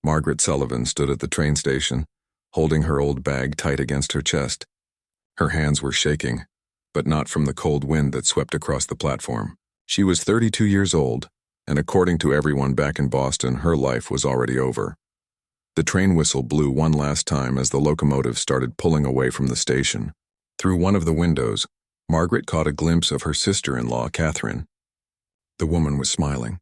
Margaret Sullivan stood at the train station, holding her old bag tight against her chest. Her hands were shaking, but not from the cold wind that swept across the platform. She was 32 years old, and according to everyone back in Boston, her life was already over. The train whistle blew one last time as the locomotive started pulling away from the station. Through one of the windows, Margaret caught a glimpse of her sister-in-law, Catherine. The woman was smiling.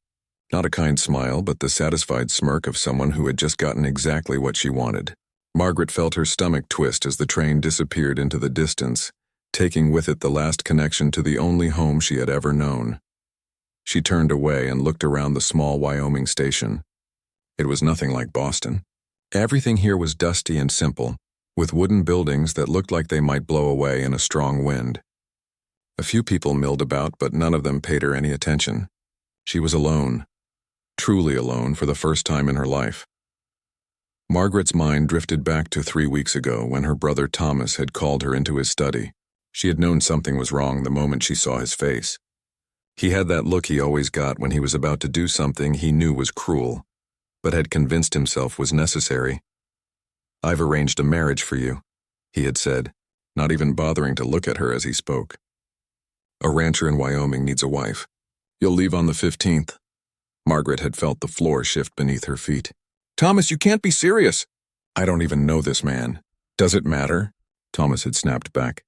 Not a kind smile, but the satisfied smirk of someone who had just gotten exactly what she wanted. Margaret felt her stomach twist as the train disappeared into the distance, taking with it the last connection to the only home she had ever known. She turned away and looked around the small Wyoming station. It was nothing like Boston. Everything here was dusty and simple, with wooden buildings that looked like they might blow away in a strong wind. A few people milled about, but none of them paid her any attention. She was alone, truly alone for the first time in her life. Margaret's mind drifted back to 3 weeks ago when her brother Thomas had called her into his study. She had known something was wrong the moment she saw his face. He had that look he always got when he was about to do something he knew was cruel, but had convinced himself was necessary. "I've arranged a marriage for you," he had said, not even bothering to look at her as he spoke. "A rancher in Wyoming needs a wife. You'll leave on the 15th. Margaret had felt the floor shift beneath her feet. "Thomas, you can't be serious." "I don't even know this man. Does it matter?" Thomas had snapped back.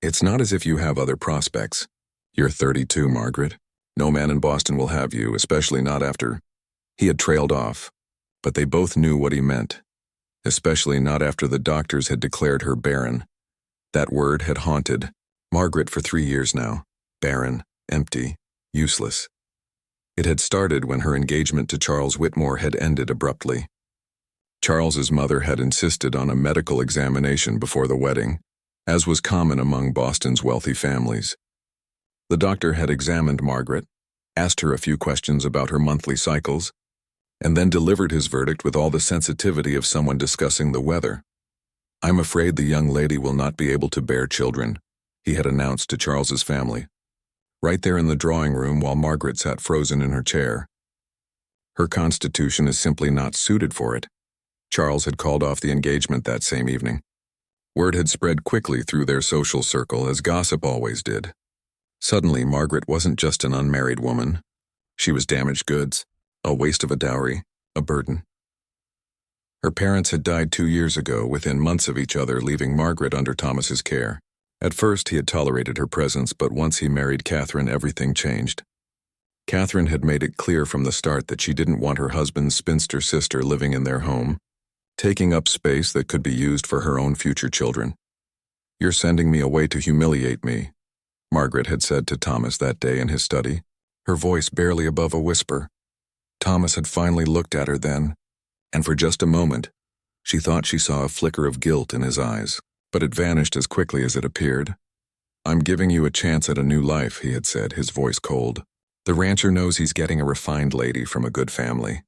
"It's not as if you have other prospects. You're 32, Margaret. No man in Boston will have you, especially not after—" He had trailed off, but they both knew what he meant, especially not after the doctors had declared her barren. That word had haunted Margaret for 3 years now. Barren, empty, useless. It had started when her engagement to Charles Whitmore had ended abruptly. Charles's mother had insisted on a medical examination before the wedding, as was common among Boston's wealthy families. The doctor had examined Margaret, asked her a few questions about her monthly cycles, and then delivered his verdict with all the sensitivity of someone discussing the weather. "I'm afraid the young lady will not be able to bear children," he had announced to Charles's family, right there in the drawing room while Margaret sat frozen in her chair. "Her constitution is simply not suited for it." Charles had called off the engagement that same evening. Word had spread quickly through their social circle, as gossip always did. Suddenly, Margaret wasn't just an unmarried woman. She was damaged goods, a waste of a dowry, a burden. Her parents had died 2 years ago, within months of each other, leaving Margaret under Thomas's care. At first, he had tolerated her presence, but once he married Catherine, everything changed. Catherine had made it clear from the start that she didn't want her husband's spinster sister living in their home, taking up space that could be used for her own future children. "You're sending me away to humiliate me," Margaret had said to Thomas that day in his study, her voice barely above a whisper. Thomas had finally looked at her then, and for just a moment, she thought she saw a flicker of guilt in his eyes, but it vanished as quickly as it appeared. "I'm giving you a chance at a new life," he had said, his voice cold. "The rancher knows he's getting a refined lady from a good family.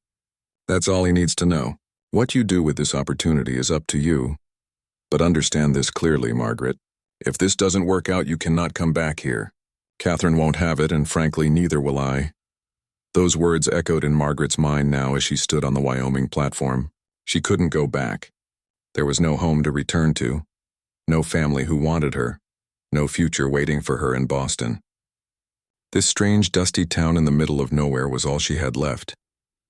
That's all he needs to know. What you do with this opportunity is up to you. But understand this clearly, Margaret. If this doesn't work out, you cannot come back here. Catherine won't have it, and frankly, neither will I." Those words echoed in Margaret's mind now as she stood on the Wyoming platform. She couldn't go back. There was no home to return to, no family who wanted her, no future waiting for her in Boston. This strange, dusty town in the middle of nowhere was all she had left.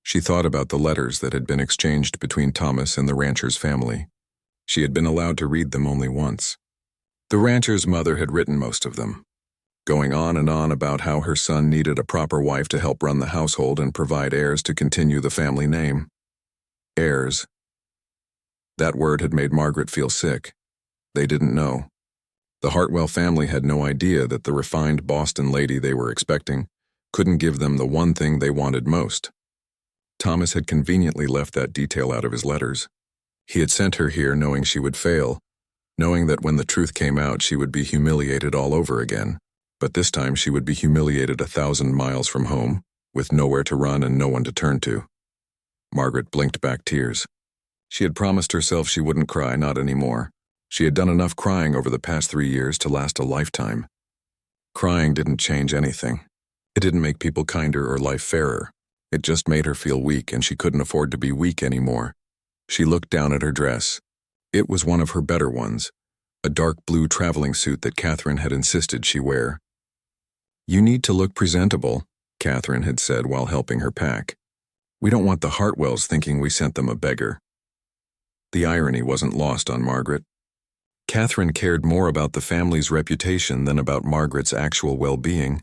She thought about the letters that had been exchanged between Thomas and the rancher's family. She had been allowed to read them only once. The rancher's mother had written most of them, going on and on about how her son needed a proper wife to help run the household and provide heirs to continue the family name. Heirs. That word had made Margaret feel sick. They didn't know. The Hartwell family had no idea that the refined Boston lady they were expecting couldn't give them the one thing they wanted most. Thomas had conveniently left that detail out of his letters. He had sent her here knowing she would fail, knowing that when the truth came out she would be humiliated all over again. But this time she would be humiliated 1,000 miles from home, with nowhere to run and no one to turn to. Margaret blinked back tears. She had promised herself she wouldn't cry, not anymore. She had done enough crying over the past 3 years to last a lifetime. Crying didn't change anything. It didn't make people kinder or life fairer. It just made her feel weak, and she couldn't afford to be weak anymore. She looked down at her dress. It was one of her better ones, a dark blue traveling suit that Catherine had insisted she wear. "You need to look presentable," Catherine had said while helping her pack. "We don't want the Hartwells thinking we sent them a beggar." The irony wasn't lost on Margaret. Catherine cared more about the family's reputation than about Margaret's actual well-being.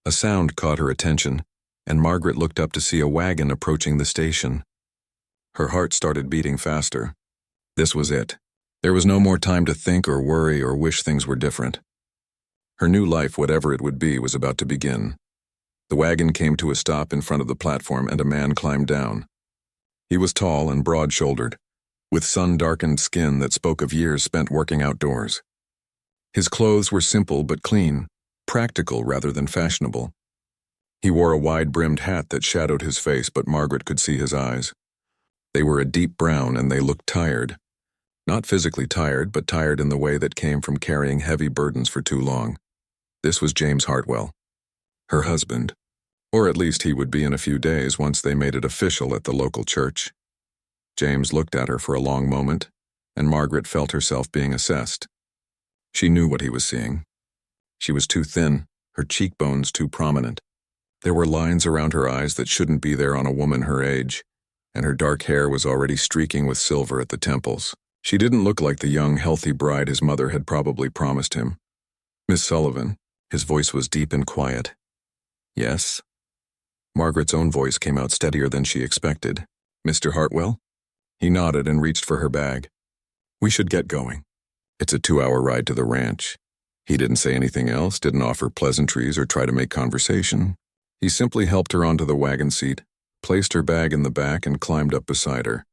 A sound caught her attention, and Margaret looked up to see a wagon approaching the station. Her heart started beating faster. This was it. There was no more time to think or worry or wish things were different. Her new life, whatever it would be, was about to begin. The wagon came to a stop in front of the platform, and a man climbed down. He was tall and broad-shouldered, with sun-darkened skin that spoke of years spent working outdoors. His clothes were simple but clean, practical rather than fashionable. He wore a wide-brimmed hat that shadowed his face, but Margaret could see his eyes. They were a deep brown, and they looked tired. Not physically tired, but tired in the way that came from carrying heavy burdens for too long. This was James Hartwell, her husband, or at least he would be in a few days once they made it official at the local church. James looked at her for a long moment, and Margaret felt herself being assessed. She knew what he was seeing. She was too thin, her cheekbones too prominent. There were lines around her eyes that shouldn't be there on a woman her age, and her dark hair was already streaking with silver at the temples. She didn't look like the young, healthy bride his mother had probably promised him. "Miss Sullivan," his voice was deep and quiet. "Yes?" Margaret's own voice came out steadier than she expected. "Mr. Hartwell?" He nodded and reached for her bag. "We should get going. It's a 2-hour ride to the ranch." He didn't say anything else, didn't offer pleasantries or try to make conversation. He simply helped her onto the wagon seat, placed her bag in the back, and climbed up beside her.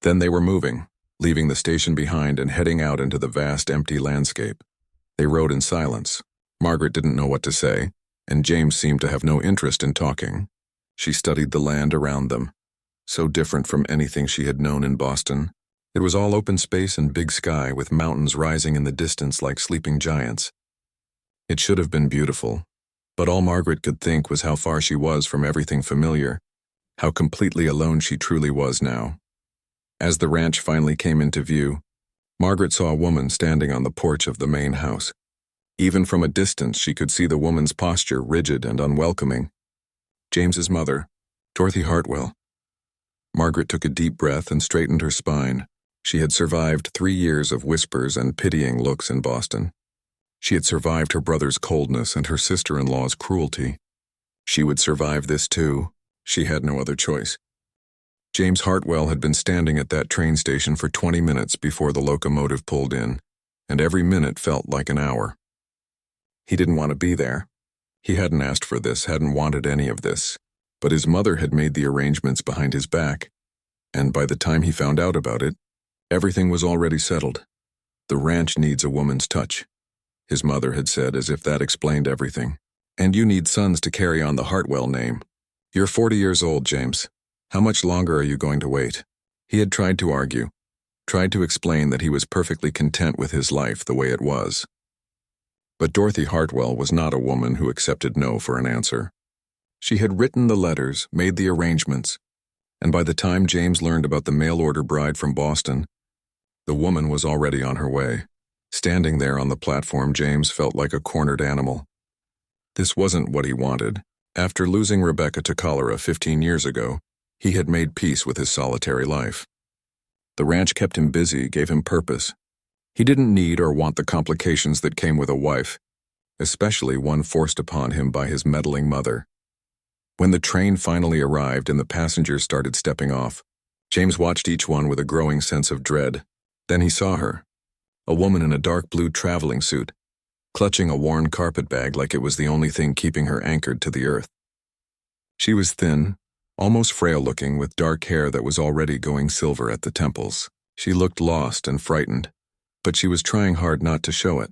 Then they were moving, leaving the station behind and heading out into the vast, empty landscape. They rode in silence. Margaret didn't know what to say, and James seemed to have no interest in talking. She studied the land around them, so different from anything she had known in Boston. It was all open space and big sky, with mountains rising in the distance like sleeping giants. It should have been beautiful, but all Margaret could think was how far she was from everything familiar, how completely alone she truly was now. As the ranch finally came into view, Margaret saw a woman standing on the porch of the main house. Even from a distance, she could see the woman's posture rigid and unwelcoming. James's mother, Dorothy Hartwell. Margaret took a deep breath and straightened her spine. She had survived 3 years of whispers and pitying looks in Boston. She had survived her brother's coldness and her sister-in-law's cruelty. She would survive this too. She had no other choice. James Hartwell had been standing at that train station for 20 minutes before the locomotive pulled in, and every minute felt like an hour. He didn't want to be there. He hadn't asked for this, hadn't wanted any of this, but his mother had made the arrangements behind his back, and by the time he found out about it, everything was already settled. "The ranch needs a woman's touch," his mother had said, as if that explained everything. "And you need sons to carry on the Hartwell name. You're 40 years old, James. How much longer are you going to wait?" He had tried to argue, tried to explain that he was perfectly content with his life the way it was. But Dorothy Hartwell was not a woman who accepted no for an answer. She had written the letters, made the arrangements, and by the time James learned about the mail-order bride from Boston, the woman was already on her way. Standing there on the platform, James felt like a cornered animal. This wasn't what he wanted. After losing Rebecca to cholera 15 years ago, he had made peace with his solitary life. The ranch kept him busy, gave him purpose. He didn't need or want the complications that came with a wife, especially one forced upon him by his meddling mother. When the train finally arrived and the passengers started stepping off, James watched each one with a growing sense of dread. Then he saw her, a woman in a dark blue traveling suit, clutching a worn carpet bag like it was the only thing keeping her anchored to the earth. She was thin, almost frail-looking, with dark hair that was already going silver at the temples. She looked lost and frightened, but she was trying hard not to show it.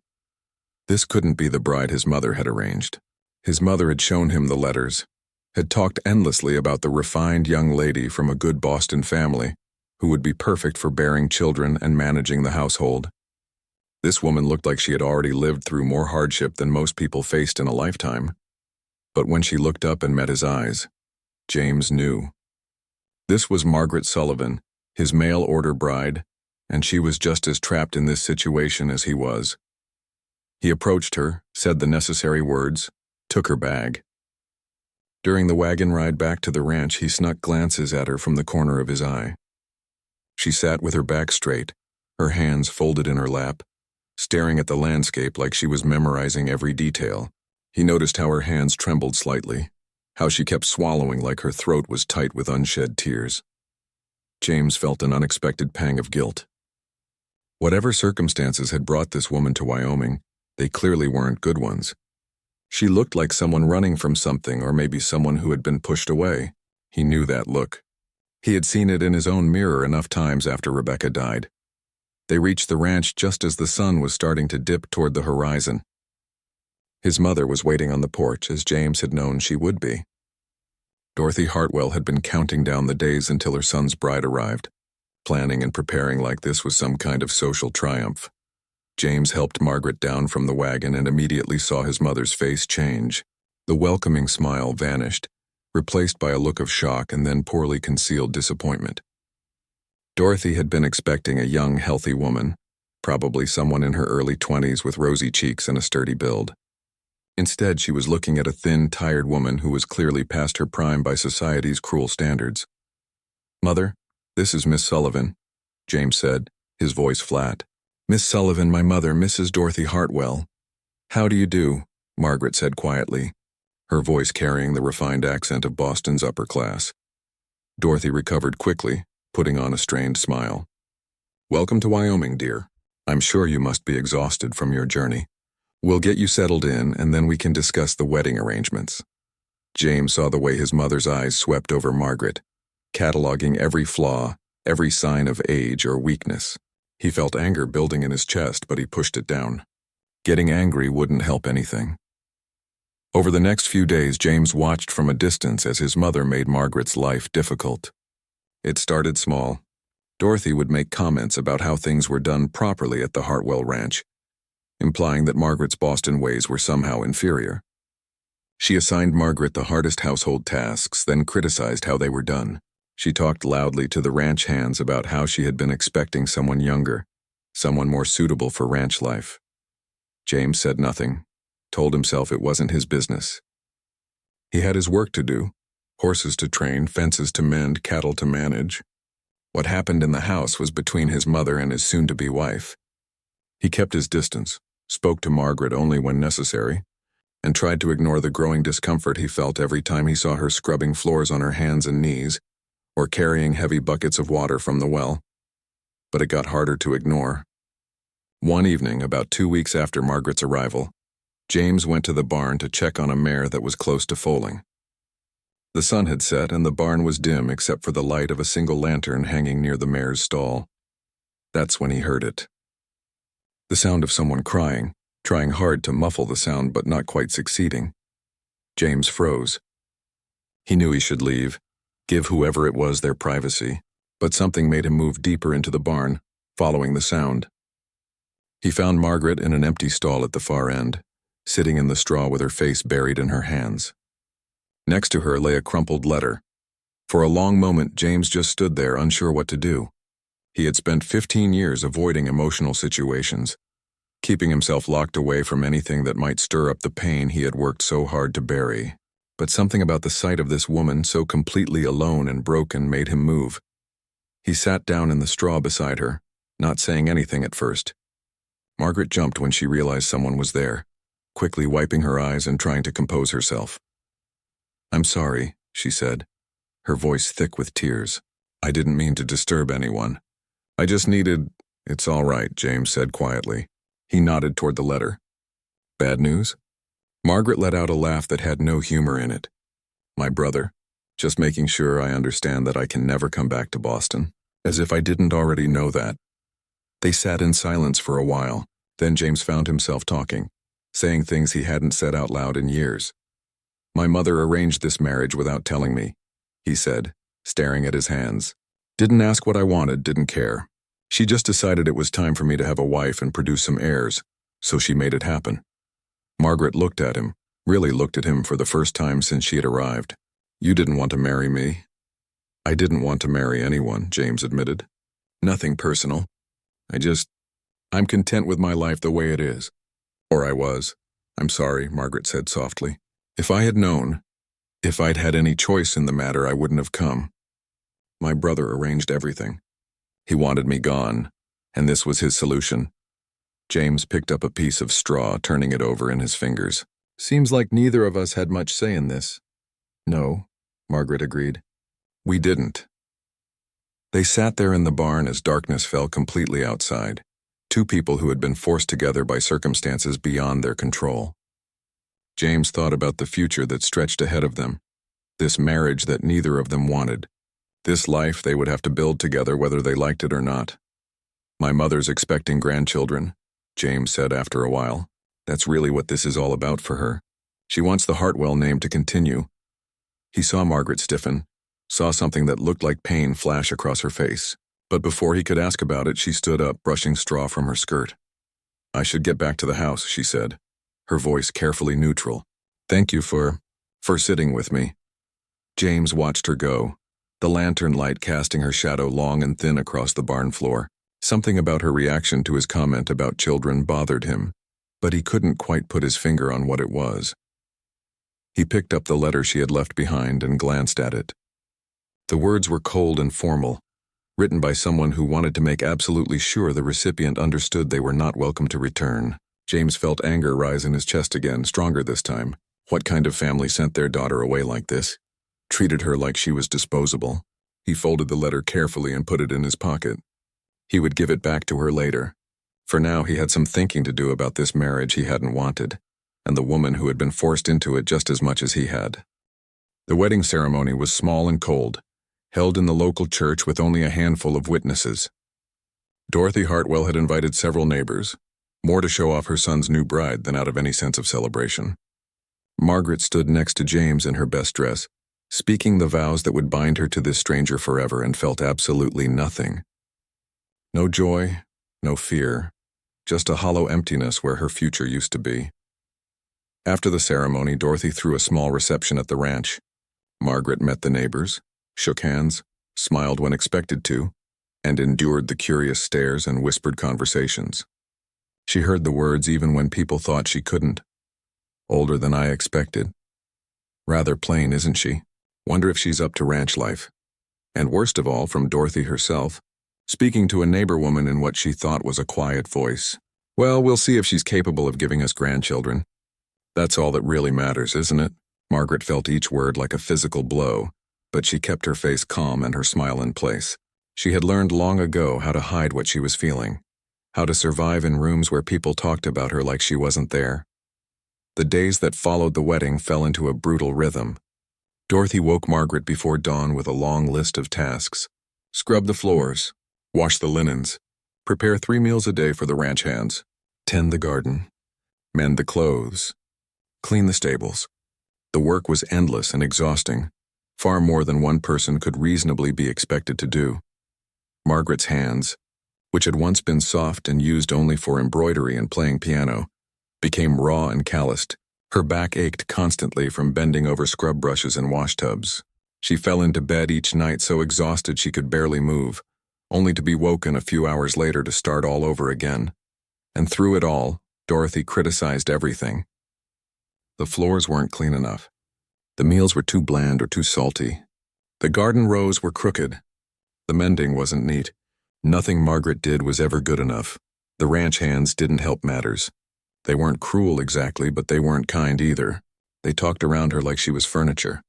This couldn't be the bride his mother had arranged. His mother had shown him the letters, had talked endlessly about the refined young lady from a good Boston family who would be perfect for bearing children and managing the household. This woman looked like she had already lived through more hardship than most people faced in a lifetime. But when she looked up and met his eyes, James knew. This was Margaret Sullivan, his mail-order bride, and she was just as trapped in this situation as he was. He approached her, said the necessary words, took her bag. During the wagon ride back to the ranch, he snuck glances at her from the corner of his eye. She sat with her back straight, her hands folded in her lap, staring at the landscape like she was memorizing every detail. He noticed how her hands trembled slightly, how she kept swallowing like her throat was tight with unshed tears. James felt an unexpected pang of guilt. Whatever circumstances had brought this woman to Wyoming, they clearly weren't good ones. She looked like someone running from something, or maybe someone who had been pushed away. He knew that look. He had seen it in his own mirror enough times after Rebecca died. They reached the ranch just as the sun was starting to dip toward the horizon. His mother was waiting on the porch, as James had known she would be. Dorothy Hartwell had been counting down the days until her son's bride arrived, planning and preparing like this was some kind of social triumph. James helped Margaret down from the wagon and immediately saw his mother's face change. The welcoming smile vanished, replaced by a look of shock and then poorly concealed disappointment. Dorothy had been expecting a young, healthy woman, probably someone in her early 20s with rosy cheeks and a sturdy build. Instead, she was looking at a thin, tired woman who was clearly past her prime by society's cruel standards. "Mother, this is Miss Sullivan," James said, his voice flat. "Miss Sullivan, my mother, Mrs. Dorothy Hartwell." "How do you do?" Margaret said quietly, her voice carrying the refined accent of Boston's upper class. Dorothy recovered quickly, putting on a strained smile. "Welcome to Wyoming, dear. I'm sure you must be exhausted from your journey. We'll get you settled in, and then we can discuss the wedding arrangements." James saw the way his mother's eyes swept over Margaret, cataloging every flaw, every sign of age or weakness. He felt anger building in his chest, but he pushed it down. Getting angry wouldn't help anything. Over the next few days, James watched from a distance as his mother made Margaret's life difficult. It started small. Dorothy would make comments about how things were done properly at the Hartwell Ranch, implying that Margaret's Boston ways were somehow inferior. She assigned Margaret the hardest household tasks, then criticized how they were done. She talked loudly to the ranch hands about how she had been expecting someone younger, someone more suitable for ranch life. James said nothing, told himself it wasn't his business. He had his work to do, horses to train, fences to mend, cattle to manage. What happened in the house was between his mother and his soon-to-be wife. He kept his distance, spoke to Margaret only when necessary, and tried to ignore the growing discomfort he felt every time he saw her scrubbing floors on her hands and knees, or carrying heavy buckets of water from the well. But it got harder to ignore. One evening, about 2 weeks after Margaret's arrival, James went to the barn to check on a mare that was close to foaling. The sun had set and the barn was dim except for the light of a single lantern hanging near the mare's stall. That's when he heard it. The sound of someone crying, trying hard to muffle the sound but not quite succeeding. James froze. He knew he should leave, give whoever it was their privacy, but something made him move deeper into the barn, following the sound. He found Margaret in an empty stall at the far end, sitting in the straw with her face buried in her hands. Next to her lay a crumpled letter. For a long moment, James just stood there, unsure what to do. He had spent 15 years avoiding emotional situations, keeping himself locked away from anything that might stir up the pain he had worked so hard to bury. But something about the sight of this woman, so completely alone and broken, made him move. He sat down in the straw beside her, not saying anything at first. Margaret jumped when she realized someone was there, quickly wiping her eyes and trying to compose herself. "I'm sorry," she said, her voice thick with tears. "I didn't mean to disturb anyone. I just needed—" "It's all right," James said quietly. He nodded toward the letter. "Bad news?" Margaret let out a laugh that had no humor in it. "My brother, just making sure I understand that I can never come back to Boston, as if I didn't already know that." They sat in silence for a while, then James found himself talking, saying things he hadn't said out loud in years. "My mother arranged this marriage without telling me," he said, staring at his hands. "Didn't ask what I wanted, didn't care. She just decided it was time for me to have a wife and produce some heirs, so she made it happen." Margaret looked at him, really looked at him for the first time since she had arrived. You didn't want to marry me. I didn't want to marry anyone, James admitted. Nothing personal. I'm content with my life the way it is. Or I was. I'm sorry, Margaret said softly. If I had known, if I'd had any choice in the matter, I wouldn't have come. My brother arranged everything. He wanted me gone, and this was his solution. James picked up a piece of straw, turning it over in his fingers. Seems like neither of us had much say in this. No, Margaret agreed. We didn't. They sat there in the barn as darkness fell completely outside, two people who had been forced together by circumstances beyond their control. James thought about the future that stretched ahead of them, this marriage that neither of them wanted, this life they would have to build together whether they liked it or not. My mother's expecting grandchildren, James said after a while. That's really what this is all about for her. She wants the Hartwell name to continue. He saw Margaret stiffen, saw something that looked like pain flash across her face. But before he could ask about it, she stood up, brushing straw from her skirt. I should get back to the house, she said, her voice carefully neutral. Thank you for sitting with me. James watched her go, the lantern light casting her shadow long and thin across the barn floor. Something about her reaction to his comment about children bothered him, but he couldn't quite put his finger on what it was. He picked up the letter she had left behind and glanced at it. The words were cold and formal, written by someone who wanted to make absolutely sure the recipient understood they were not welcome to return. James felt anger rise in his chest again, stronger this time. What kind of family sent their daughter away like this? Treated her like she was disposable. He folded the letter carefully and put it in his pocket. He would give it back to her later. For now, he had some thinking to do about this marriage he hadn't wanted, and the woman who had been forced into it just as much as he had. The wedding ceremony was small and cold, held in the local church with only a handful of witnesses. Dorothy Hartwell had invited several neighbors, more to show off her son's new bride than out of any sense of celebration. Margaret stood next to James in her best dress, speaking the vows that would bind her to this stranger forever, and felt absolutely nothing. No joy, no fear, just a hollow emptiness where her future used to be. After the ceremony, Dorothy threw a small reception at the ranch. Margaret met the neighbors, shook hands, smiled when expected to, and endured the curious stares and whispered conversations. She heard the words even when people thought she couldn't. Older than I expected. Rather plain, isn't she? Wonder if she's up to ranch life. And worst of all, from Dorothy herself, speaking to a neighbor woman in what she thought was a quiet voice. Well, we'll see if she's capable of giving us grandchildren. That's all that really matters, isn't it? Margaret felt each word like a physical blow, but she kept her face calm and her smile in place. She had learned long ago how to hide what she was feeling, how to survive in rooms where people talked about her like she wasn't there. The days that followed the wedding fell into a brutal rhythm. Dorothy woke Margaret before dawn with a long list of tasks. Scrub the floors, wash the linens, prepare 3 meals a day for the ranch hands, tend the garden, mend the clothes, clean the stables. The work was endless and exhausting, far more than one person could reasonably be expected to do. Margaret's hands, which had once been soft and used only for embroidery and playing piano, became raw and calloused. Her back ached constantly from bending over scrub brushes and washtubs. She fell into bed each night so exhausted she could barely move, only to be woken a few hours later to start all over again. And through it all, Dorothy criticized everything. The floors weren't clean enough. The meals were too bland or too salty. The garden rows were crooked. The mending wasn't neat. Nothing Margaret did was ever good enough. The ranch hands didn't help matters. They weren't cruel exactly, but they weren't kind either. They talked around her like she was furniture,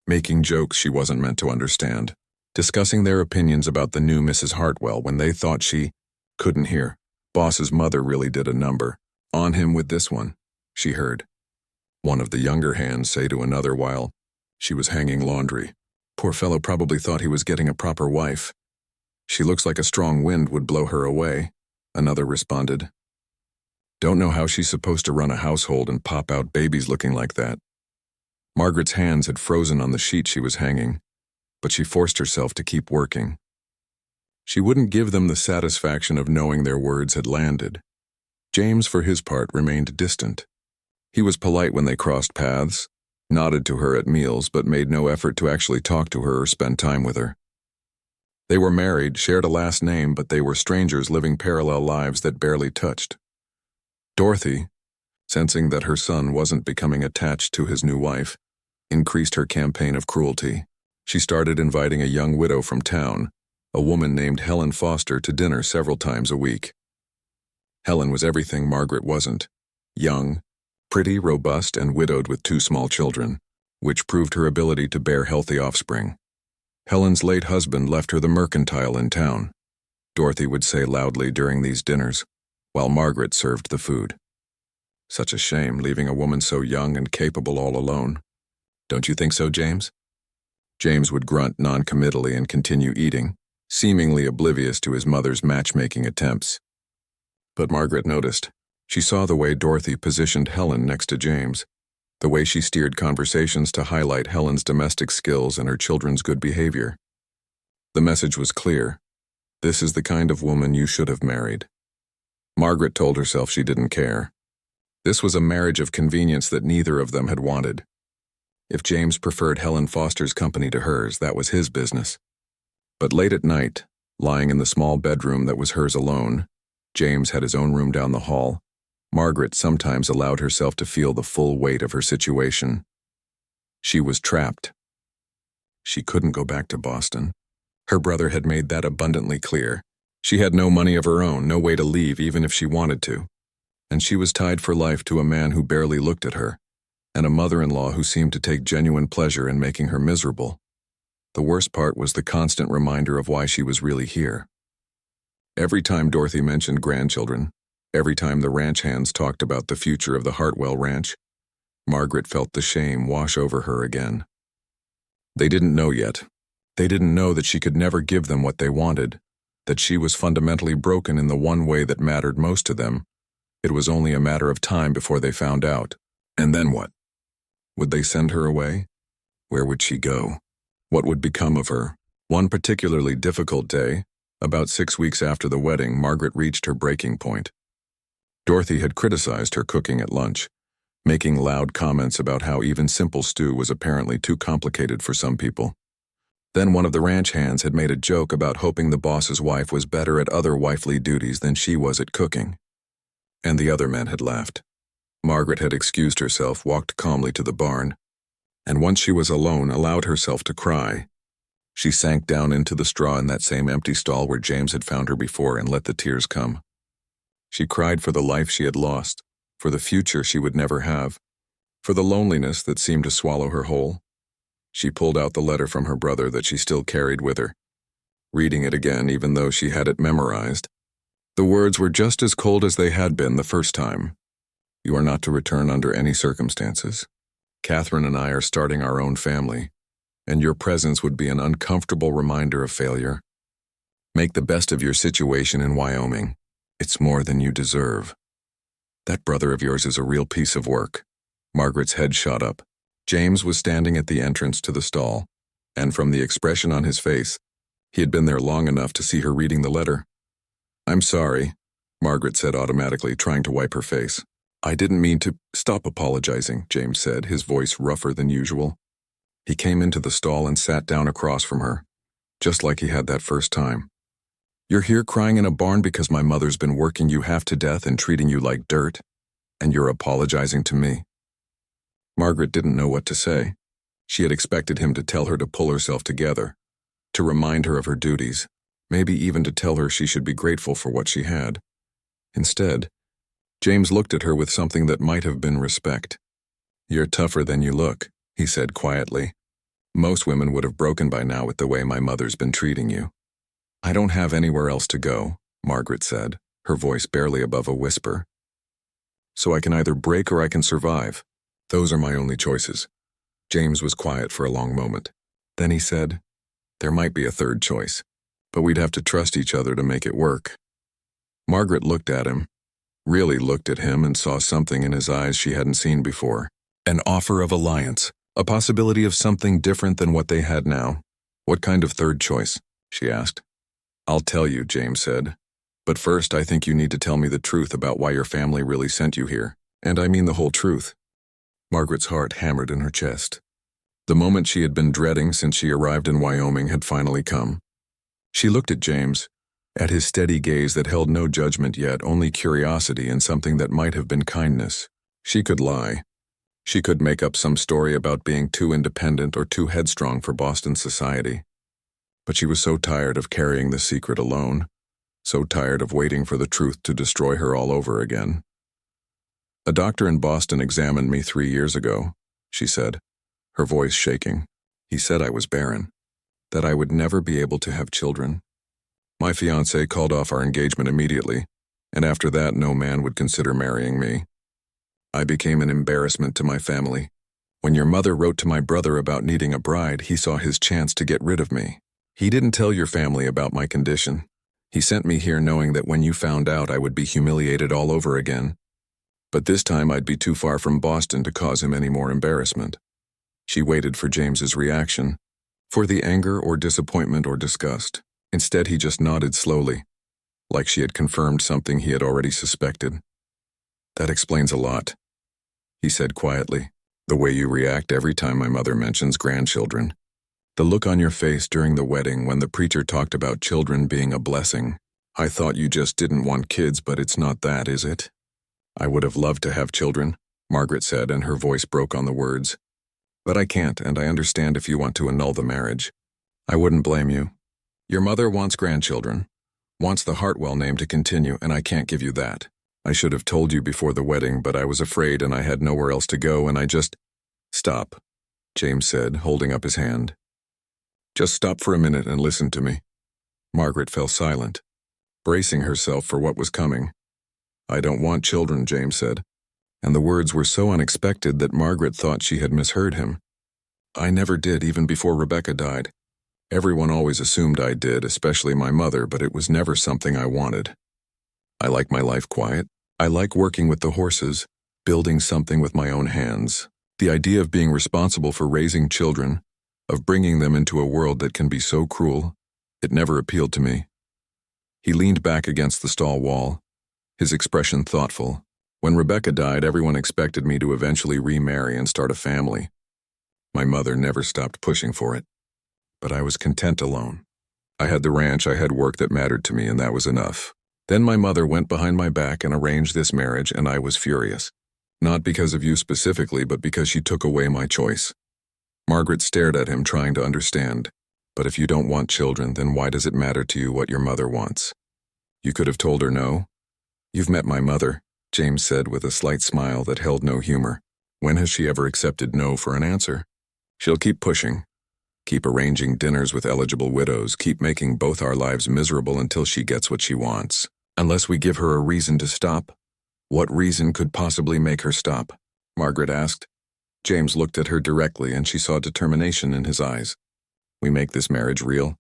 making jokes she wasn't meant to understand, discussing their opinions about the new Mrs. Hartwell when they thought she couldn't hear. Boss's mother really did a number on him with this one, she heard. One of the younger hands say to another while she was hanging laundry. Poor fellow probably thought he was getting a proper wife. She looks like a strong wind would blow her away, another responded. Don't know how she's supposed to run a household and pop out babies looking like that. Margaret's hands had frozen on the sheet she was hanging, but she forced herself to keep working. She wouldn't give them the satisfaction of knowing their words had landed. James, for his part, remained distant. He was polite when they crossed paths, nodded to her at meals but made no effort to actually talk to her or spend time with her. They were married, shared a last name, but they were strangers living parallel lives that barely touched. Dorothy, sensing that her son wasn't becoming attached to his new wife, increased her campaign of cruelty. She started inviting a young widow from town, a woman named Helen Foster, to dinner several times a week. Helen was everything Margaret wasn't: young, pretty, robust, and widowed with 2 small children, which proved her ability to bear healthy offspring. Helen's late husband left her the mercantile in town, Dorothy would say loudly during these dinners, while Margaret served the food. Such a shame, leaving a woman so young and capable all alone. Don't you think so, James? James would grunt non-committally and continue eating, seemingly oblivious to his mother's matchmaking attempts. But Margaret noticed. She saw the way Dorothy positioned Helen next to James, the way she steered conversations to highlight Helen's domestic skills and her children's good behavior. The message was clear. This is the kind of woman you should have married. Margaret told herself she didn't care. This was a marriage of convenience that neither of them had wanted. If James preferred Helen Foster's company to hers, that was his business. But late at night, lying in the small bedroom that was hers alone, James had his own room down the hall, Margaret sometimes allowed herself to feel the full weight of her situation. She was trapped. She couldn't go back to Boston. Her brother had made that abundantly clear. She had no money of her own, no way to leave even if she wanted to. And she was tied for life to a man who barely looked at her, and a mother-in-law who seemed to take genuine pleasure in making her miserable. The worst part was the constant reminder of why she was really here. Every time Dorothy mentioned grandchildren, every time the ranch hands talked about the future of the Hartwell Ranch, Margaret felt the shame wash over her again. They didn't know yet. They didn't know that she could never give them what they wanted, that she was fundamentally broken in the one way that mattered most to them. It was only a matter of time before they found out. And then what? Would they send her away? Where would she go? What would become of her? One particularly difficult day, about 6 weeks after the wedding, Margaret reached her breaking point. Dorothy had criticized her cooking at lunch, making loud comments about how even simple stew was apparently too complicated for some people. Then one of the ranch hands had made a joke about hoping the boss's wife was better at other wifely duties than she was at cooking. And the other men had laughed. Margaret had excused herself, walked calmly to the barn, and once she was alone, allowed herself to cry. She sank down into the straw in that same empty stall where James had found her before and let the tears come. She cried for the life she had lost, for the future she would never have, for the loneliness that seemed to swallow her whole. She pulled out the letter from her brother that she still carried with her, reading it again even though she had it memorized. The words were just as cold as they had been the first time. You are not to return under any circumstances. Catherine and I are starting our own family, and your presence would be an uncomfortable reminder of failure. Make the best of your situation in Wyoming. It's more than you deserve. That brother of yours is a real piece of work. Margaret's head shot up. James was standing at the entrance to the stall, and from the expression on his face, he had been there long enough to see her reading the letter. I'm sorry, Margaret said automatically, trying to wipe her face. I didn't mean to. Stop apologizing, James said, his voice rougher than usual. He came into the stall and sat down across from her, just like he had that first time. You're here crying in a barn because my mother's been working you half to death and treating you like dirt, and you're apologizing to me? Margaret didn't know what to say. She had expected him to tell her to pull herself together, to remind her of her duties, maybe even to tell her she should be grateful for what she had. Instead, James looked at her with something that might have been respect. You're tougher than you look, he said quietly. Most women would have broken by now with the way my mother's been treating you. I don't have anywhere else to go, Margaret said, her voice barely above a whisper. So I can either break or I can survive. Those are my only choices. James was quiet for a long moment. Then he said, there might be a third choice, but we'd have to trust each other to make it work. Margaret looked at him, really looked at him, and saw something in his eyes she hadn't seen before. An offer of alliance, a possibility of something different than what they had now. What kind of third choice? She asked. I'll tell you, James said. But first, I think you need to tell me the truth about why your family really sent you here. And I mean the whole truth. Margaret's heart hammered in her chest. The moment she had been dreading since she arrived in Wyoming had finally come. She looked at James, at his steady gaze that held no judgment yet, only curiosity and something that might have been kindness. She could lie. She could make up some story about being too independent or too headstrong for Boston society. But she was so tired of carrying the secret alone, so tired of waiting for the truth to destroy her all over again. "A doctor in Boston examined me 3 years ago," she said, her voice shaking. "He said I was barren, that I would never be able to have children. My fiancé called off our engagement immediately, and after that no man would consider marrying me. I became an embarrassment to my family. When your mother wrote to my brother about needing a bride, he saw his chance to get rid of me. He didn't tell your family about my condition. He sent me here knowing that when you found out I would be humiliated all over again. But this time I'd be too far from Boston to cause him any more embarrassment." She waited for James's reaction, for the anger or disappointment or disgust. Instead, he just nodded slowly, like she had confirmed something he had already suspected. "That explains a lot," he said quietly. "The way you react every time my mother mentions grandchildren. The look on your face during the wedding when the preacher talked about children being a blessing. I thought you just didn't want kids, but it's not that, is it?" "I would have loved to have children," Margaret said, and her voice broke on the words. "But I can't, and I understand if you want to annul the marriage. I wouldn't blame you. Your mother wants grandchildren, wants the Hartwell name to continue, and I can't give you that. I should have told you before the wedding, but I was afraid and I had nowhere else to go, and I just—" "Stop," James said, holding up his hand. "Just stop for a minute and listen to me." Margaret fell silent, bracing herself for what was coming. "I don't want children," James said, and the words were so unexpected that Margaret thought she had misheard him. "I never did, even before Rebecca died. Everyone always assumed I did, especially my mother, but it was never something I wanted. I like my life quiet. I like working with the horses, building something with my own hands. The idea of being responsible for raising children, of bringing them into a world that can be so cruel, it never appealed to me." He leaned back against the stall wall, his expression thoughtful. "When Rebecca died, everyone expected me to eventually remarry and start a family. My mother never stopped pushing for it. But I was content alone. I had the ranch, I had work that mattered to me, and that was enough. Then my mother went behind my back and arranged this marriage, and I was furious. Not because of you specifically, but because she took away my choice." Margaret stared at him, trying to understand. "But if you don't want children, then why does it matter to you what your mother wants? You could have told her no." "You've met my mother," James said with a slight smile that held no humor. "When has she ever accepted no for an answer? She'll keep pushing. Keep arranging dinners with eligible widows, keep making both our lives miserable until she gets what she wants. Unless we give her a reason to stop." "What reason could possibly make her stop?" Margaret asked. James looked at her directly, and she saw determination in his eyes. "We make this marriage real.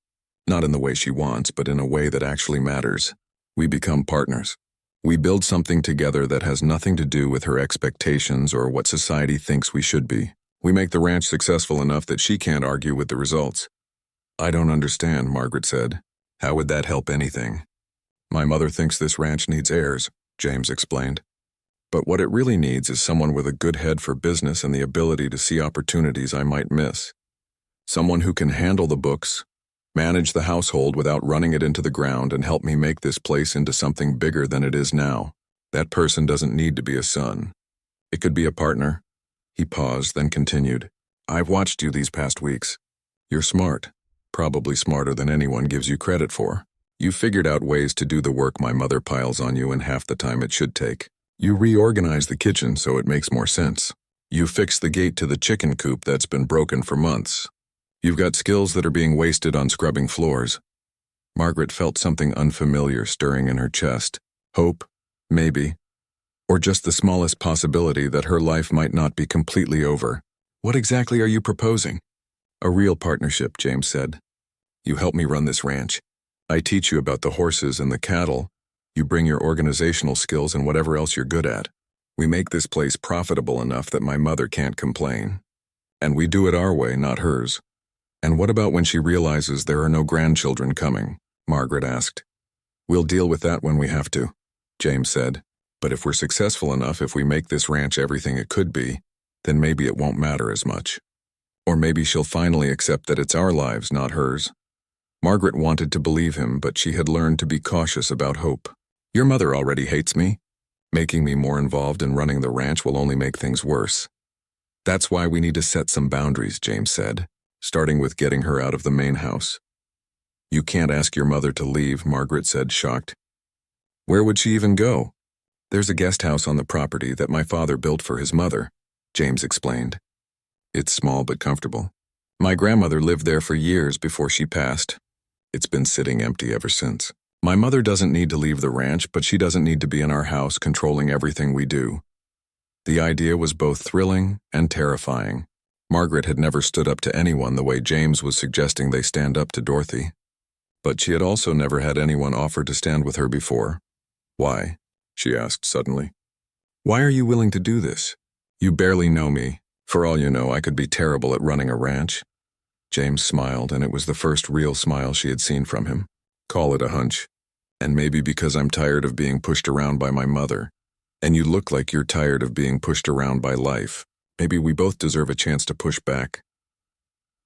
Not in the way she wants, but in a way that actually matters. We become partners. We build something together that has nothing to do with her expectations or what society thinks we should be. We make the ranch successful enough that she can't argue with the results." "I don't understand," Margaret said. "How would that help anything?" "My mother thinks this ranch needs heirs," James explained. "But what it really needs is someone with a good head for business and the ability to see opportunities I might miss. Someone who can handle the books, manage the household without running it into the ground, and help me make this place into something bigger than it is now. That person doesn't need to be a son. It could be a partner." He paused, then continued. "I've watched you these past weeks. You're smart, probably smarter than anyone gives you credit for. You figured out ways to do the work my mother piles on you in half the time it should take. You reorganized the kitchen so it makes more sense. You fixed the gate to the chicken coop that's been broken for months. You've got skills that are being wasted on scrubbing floors." Margaret felt something unfamiliar stirring in her chest. Hope, maybe. Or just the smallest possibility that her life might not be completely over. "What exactly are you proposing?" "A real partnership," James said. "You help me run this ranch. I teach you about the horses and the cattle. You bring your organizational skills and whatever else you're good at. We make this place profitable enough that my mother can't complain. And we do it our way, not hers." "And what about when she realizes there are no grandchildren coming?" Margaret asked. "We'll deal with that when we have to," James said. "But if we're successful enough, if we make this ranch everything it could be, then maybe it won't matter as much. Or maybe she'll finally accept that it's our lives, not hers. Margaret wanted to believe him, but she had learned to be cautious about hope. Your mother already hates me. Making me more involved in running the ranch will only make things worse. That's why we need to set some boundaries, James said, starting with getting her out of the main house. You can't ask your mother to leave, Margaret said, shocked. Where would she even go? There's a guest house on the property that my father built for his mother, James explained. It's small but comfortable. My grandmother lived there for years before she passed. It's been sitting empty ever since. My mother doesn't need to leave the ranch, but she doesn't need to be in our house controlling everything we do. The idea was both thrilling and terrifying. Margaret had never stood up to anyone the way James was suggesting they stand up to Dorothy. But she had also never had anyone offer to stand with her before. Why? She asked suddenly. Why are you willing to do this? You barely know me. For all you know, I could be terrible at running a ranch. James smiled, and it was the first real smile she had seen from him. Call it a hunch. And maybe because I'm tired of being pushed around by my mother. And you look like you're tired of being pushed around by life. Maybe we both deserve a chance to push back.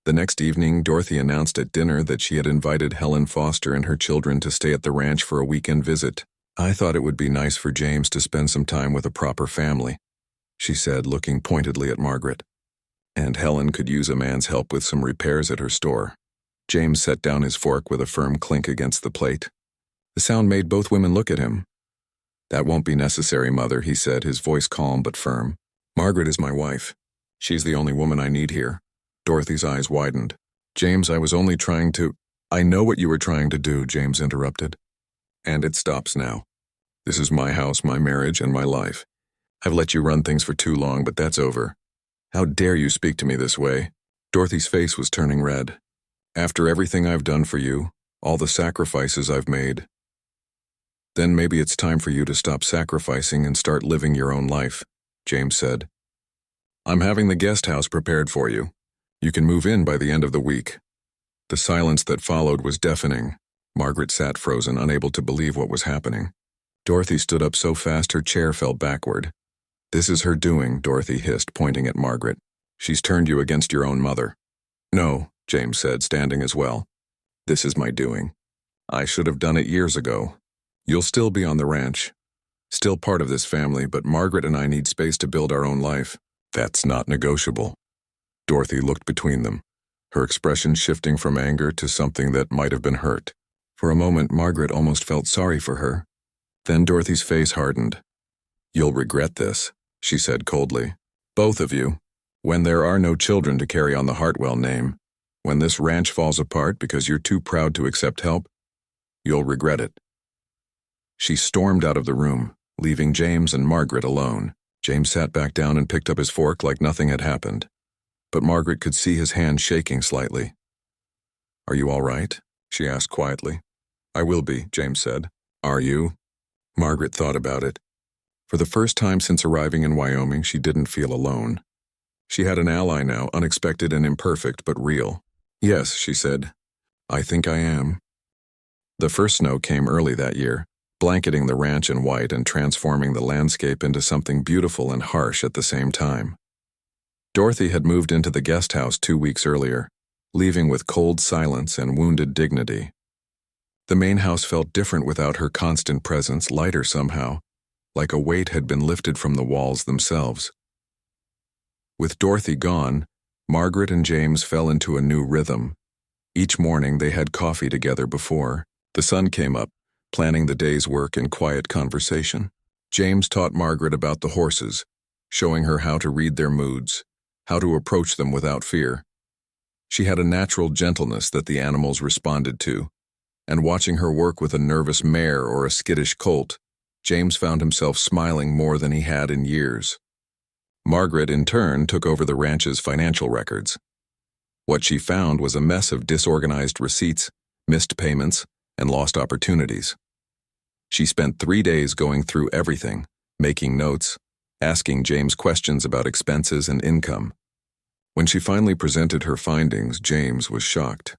The next evening, Dorothy announced at dinner that she had invited Helen Foster and her children to stay at the ranch for a weekend visit. I thought it would be nice for James to spend some time with a proper family, she said, looking pointedly at Margaret. And Helen could use a man's help with some repairs at her store. James set down his fork with a firm clink against the plate. The sound made both women look at him. That won't be necessary, Mother, he said, his voice calm but firm. Margaret is my wife. She's the only woman I need here. Dorothy's eyes widened. James, I was only trying to— I know what you were trying to do, James interrupted. And it stops now. This is my house, my marriage, and my life. I've let you run things for too long, but that's over. How dare you speak to me this way? Dorothy's face was turning red. After everything I've done for you, all the sacrifices I've made. Then maybe it's time for you to stop sacrificing and start living your own life, James said. I'm having the guest house prepared for you. You can move in by the end of the week. The silence that followed was deafening. Margaret sat frozen, unable to believe what was happening. Dorothy stood up so fast her chair fell backward. This is her doing, Dorothy hissed, pointing at Margaret. She's turned you against your own mother. No, James said, standing as well. This is my doing. I should have done it years ago. You'll still be on the ranch. Still part of this family, but Margaret and I need space to build our own life. That's not negotiable. Dorothy looked between them, her expression shifting from anger to something that might have been hurt. For a moment, Margaret almost felt sorry for her. Then Dorothy's face hardened. You'll regret this, she said coldly. Both of you. When there are no children to carry on the Hartwell name, when this ranch falls apart because you're too proud to accept help, you'll regret it. She stormed out of the room, leaving James and Margaret alone. James sat back down and picked up his fork like nothing had happened. But Margaret could see his hand shaking slightly. Are you all right? She asked quietly. I will be, James said. Are you? Margaret thought about it. For the first time since arriving in Wyoming, she didn't feel alone. She had an ally now, unexpected and imperfect, but real. Yes, she said. I think I am. The first snow came early that year, blanketing the ranch in white and transforming the landscape into something beautiful and harsh at the same time. Dorothy had moved into the guest house 2 weeks earlier, leaving with cold silence and wounded dignity. The main house felt different without her constant presence, lighter somehow, like a weight had been lifted from the walls themselves. With Dorothy gone, Margaret and James fell into a new rhythm. Each morning they had coffee together before. The sun came up, planning the day's work in quiet conversation. James taught Margaret about the horses, showing her how to read their moods, how to approach them without fear. She had a natural gentleness that the animals responded to, and watching her work with a nervous mare or a skittish colt, James found himself smiling more than he had in years. Margaret, in turn, took over the ranch's financial records. What she found was a mess of disorganized receipts, missed payments, and lost opportunities. She spent 3 days going through everything, making notes, asking James questions about expenses and income. When she finally presented her findings, James was shocked.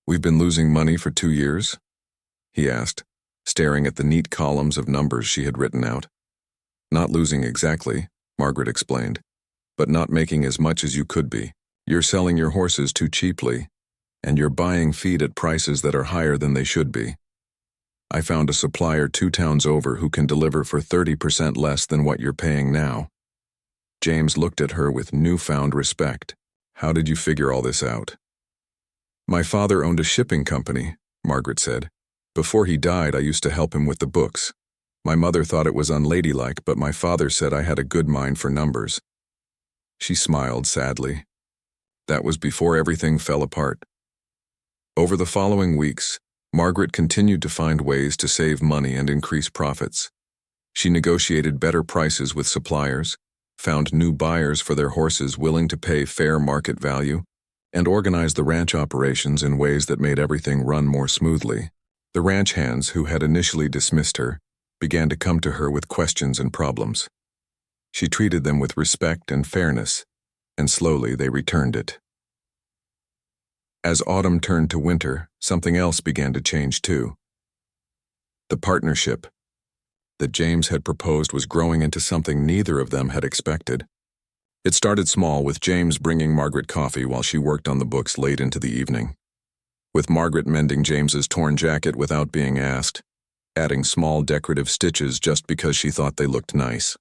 We've been losing money for 2 years? He asked, staring at the neat columns of numbers she had written out. Not losing exactly, Margaret explained. but not making as much as you could be. You're selling your horses too cheaply, and you're buying feed at prices that are higher than they should be. I found a supplier 2 towns over who can deliver for 30% less than what you're paying now." James looked at her with newfound respect. "How did you figure all this out?" "My father owned a shipping company," Margaret said. "Before he died, I used to help him with the books. My mother thought it was unladylike, but my father said I had a good mind for numbers." She smiled sadly. That was before everything fell apart. Over the following weeks, Margaret continued to find ways to save money and increase profits. She negotiated better prices with suppliers, found new buyers for their horses willing to pay fair market value, and organized the ranch operations in ways that made everything run more smoothly. The ranch hands, who had initially dismissed her, began to come to her with questions and problems. She treated them with respect and fairness, and slowly they returned it. As autumn turned to winter, something else began to change too. The partnership that James had proposed was growing into something neither of them had expected. It started small, with James bringing Margaret coffee while she worked on the books late into the evening, with Margaret mending James's torn jacket without being asked, adding small decorative stitches just because she thought they looked nice,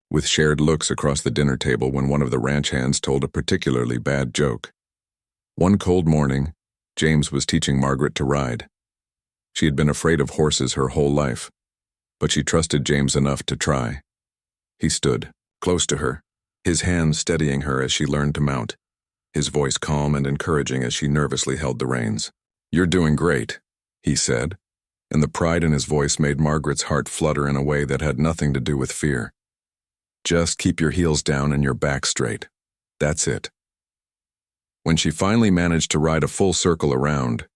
with shared looks across the dinner table when one of the ranch hands told a particularly bad joke. One cold morning, James was teaching Margaret to ride. She had been afraid of horses her whole life, but she trusted James enough to try. He stood, close to her, his hands steadying her as she learned to mount, his voice calm and encouraging as she nervously held the reins. "You're doing great," he said, and the pride in his voice made Margaret's heart flutter in a way that had nothing to do with fear. "Just keep your heels down and your back straight. That's it." When she finally managed to ride a full circle around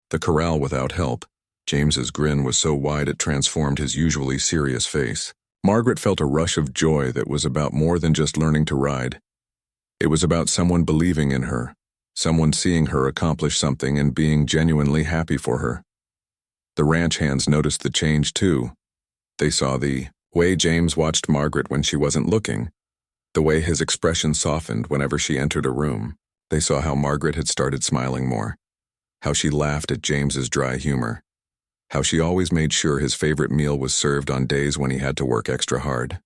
the corral without help, James's grin was so wide it transformed his usually serious face. Margaret felt a rush of joy that was about more than just learning to ride. It was about someone believing in her, someone seeing her accomplish something and being genuinely happy for her. The ranch hands noticed the change too. They saw the way James watched Margaret when she wasn't looking, the way his expression softened whenever she entered a room. They saw how Margaret had started smiling more, how she laughed at James's dry humor, how she always made sure his favorite meal was served on days when he had to work extra hard.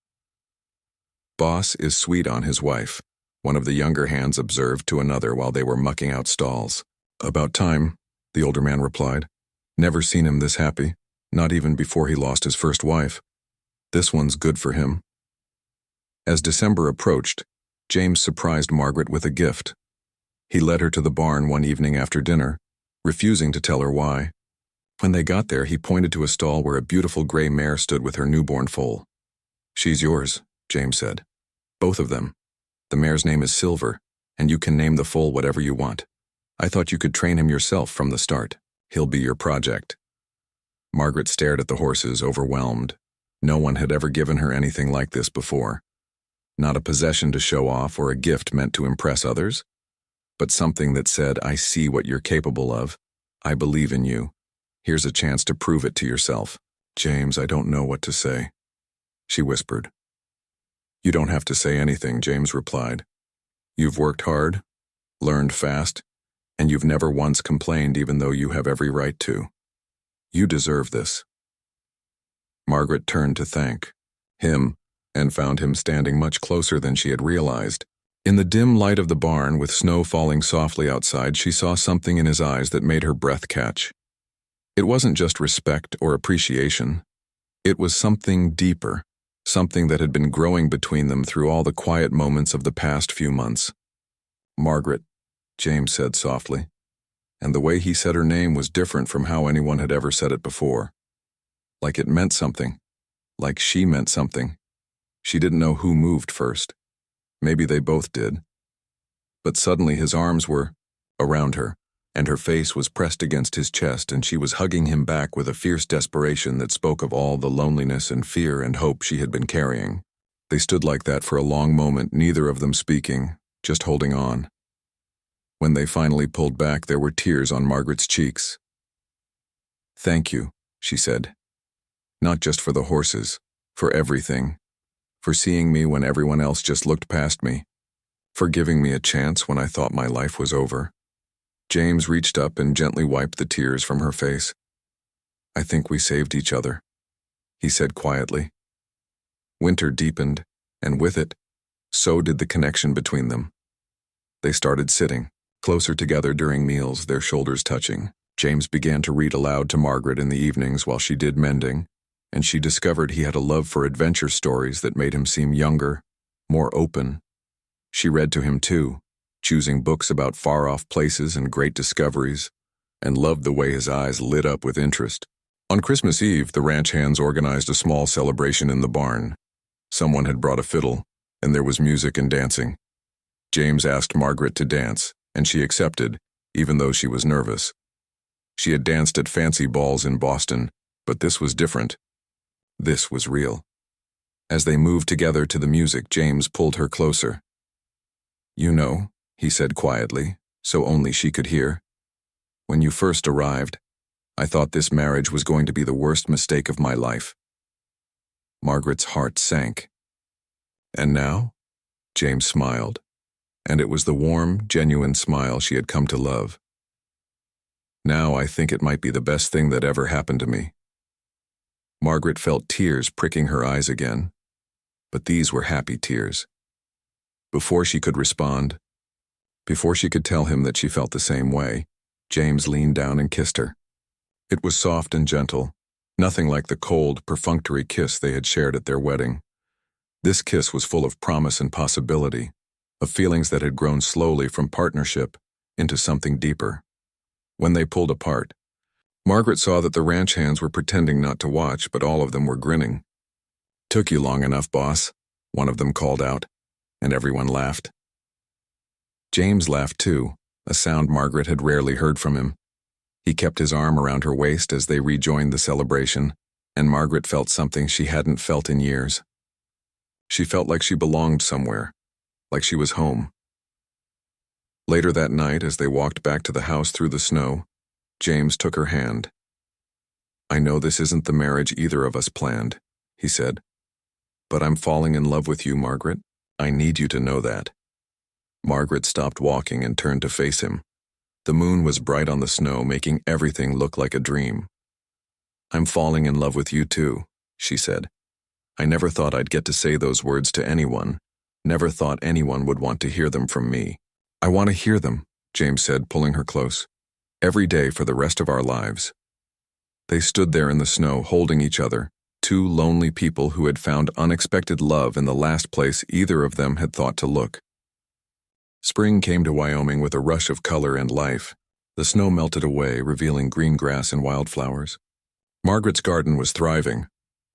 "Boss is sweet on his wife," one of the younger hands observed to another while they were mucking out stalls. "About time," the older man replied. "Never seen him this happy, not even before he lost his first wife. This one's good for him." As December approached, James surprised Margaret with a gift. He led her to the barn one evening after dinner, refusing to tell her why. When they got there, he pointed to a stall where a beautiful gray mare stood with her newborn foal. "She's yours," James said. "Both of them. The mare's name is Silver, and you can name the foal whatever you want. I thought you could train him yourself from the start. He'll be your project." Margaret stared at the horses, overwhelmed. No one had ever given her anything like this before. Not a possession to show off or a gift meant to impress others, but something that said, "I see what you're capable of. I believe in you. Here's a chance to prove it to yourself." "James, I don't know what to say," she whispered. "You don't have to say anything," James replied. "You've worked hard, learned fast, and you've never once complained even though you have every right to. You deserve this." Margaret turned to thank him and found him standing much closer than she had realized. In the dim light of the barn, with snow falling softly outside, she saw something in his eyes that made her breath catch. It wasn't just respect or appreciation. It was something deeper, something that had been growing between them through all the quiet moments of the past few months. "Margaret," James said softly, and the way he said her name was different from how anyone had ever said it before. Like it meant something, like she meant something. She didn't know who moved first. Maybe they both did. But suddenly his arms were around her, and her face was pressed against his chest, and she was hugging him back with a fierce desperation that spoke of all the loneliness and fear and hope she had been carrying. They stood like that for a long moment, neither of them speaking, just holding on. When they finally pulled back, there were tears on Margaret's cheeks. "Thank you," she said. "Not just for the horses, for everything. For seeing me when everyone else just looked past me. for giving me a chance when I thought my life was over. James reached up and gently wiped the tears from her face. I think we saved each other, he said quietly. Winter deepened, and with it, so did the connection between them. They started sitting, closer together during meals, their shoulders touching. James began to read aloud to Margaret in the evenings while she did mending, and she discovered he had a love for adventure stories that made him seem younger, more open. She read to him too, choosing books about far-off places and great discoveries, and loved the way his eyes lit up with interest. On Christmas Eve, the ranch hands organized a small celebration in the barn. Someone had brought a fiddle, and there was music and dancing. James asked Margaret to dance, and she accepted, even though she was nervous. She had danced at fancy balls in Boston, but this was different. This was real. As they moved together to the music, James pulled her closer. You know, he said quietly, so only she could hear. When you first arrived, I thought this marriage was going to be the worst mistake of my life. Margaret's heart sank. And now? James smiled, and it was the warm, genuine smile she had come to love. Now I think it might be the best thing that ever happened to me. Margaret felt tears pricking her eyes again, but these were happy tears. Before she could respond, before she could tell him that she felt the same way, James leaned down and kissed her. It was soft and gentle, nothing like the cold, perfunctory kiss they had shared at their wedding. This kiss was full of promise and possibility, of feelings that had grown slowly from partnership into something deeper. When they pulled apart, Margaret saw that the ranch hands were pretending not to watch, but all of them were grinning. Took you long enough, boss, one of them called out, and everyone laughed. James laughed too, a sound Margaret had rarely heard from him. He kept his arm around her waist as they rejoined the celebration, and Margaret felt something she hadn't felt in years. She felt like she belonged somewhere, like she was home. Later that night, as they walked back to the house through the snow, James took her hand. I know this isn't the marriage either of us planned, he said. But I'm falling in love with you, Margaret. I need you to know that. Margaret stopped walking and turned to face him. The moon was bright on the snow, making everything look like a dream. I'm falling in love with you too, she said. I never thought I'd get to say those words to anyone. Never thought anyone would want to hear them from me. I want to hear them, James said, pulling her close. Every day for the rest of our lives. They stood there in the snow, holding each other, two lonely people who had found unexpected love in the last place either of them had thought to look. Spring came to Wyoming with a rush of color and life. The snow melted away, revealing green grass and wildflowers. Margaret's garden was thriving,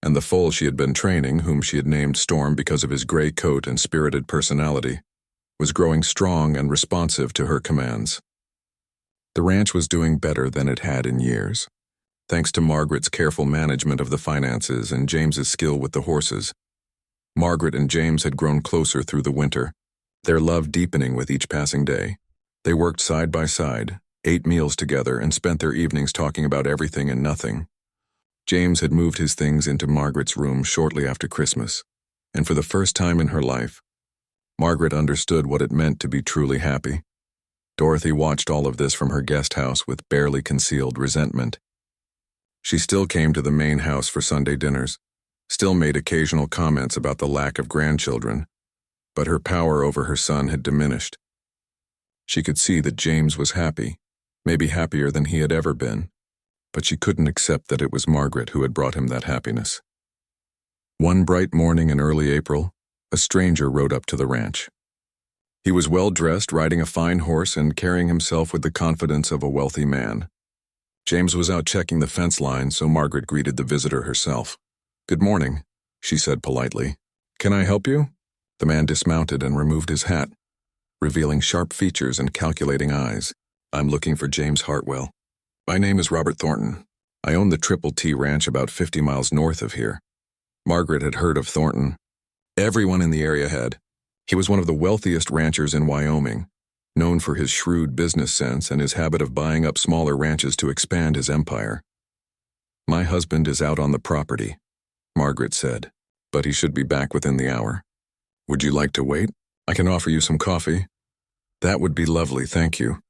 and the foal she had been training, whom she had named Storm because of his gray coat and spirited personality, was growing strong and responsive to her commands. The ranch was doing better than it had in years, thanks to Margaret's careful management of the finances and James's skill with the horses. Margaret and James had grown closer through the winter, their love deepening with each passing day. They worked side by side, ate meals together, and spent their evenings talking about everything and nothing. James had moved his things into Margaret's room shortly after Christmas, and for the first time in her life, Margaret understood what it meant to be truly happy. Dorothy watched all of this from her guest house with barely concealed resentment. She still came to the main house for Sunday dinners, still made occasional comments about the lack of grandchildren, but her power over her son had diminished. She could see that James was happy, maybe happier than he had ever been, but she couldn't accept that it was Margaret who had brought him that happiness. One bright morning in early April, a stranger rode up to the ranch. He was well-dressed, riding a fine horse and carrying himself with the confidence of a wealthy man. James was out checking the fence line, so Margaret greeted the visitor herself. "Good morning," she said politely. "Can I help you?" The man dismounted and removed his hat, revealing sharp features and calculating eyes. "I'm looking for James Hartwell. My name is Robert Thornton. I own the Triple T Ranch about 50 miles north of here." Margaret had heard of Thornton. Everyone in the area had. He was one of the wealthiest ranchers in Wyoming, known for his shrewd business sense and his habit of buying up smaller ranches to expand his empire. "My husband is out on the property," Margaret said, "but he should be back within the hour. Would you like to wait?" I can offer you some coffee. That would be lovely, thank you,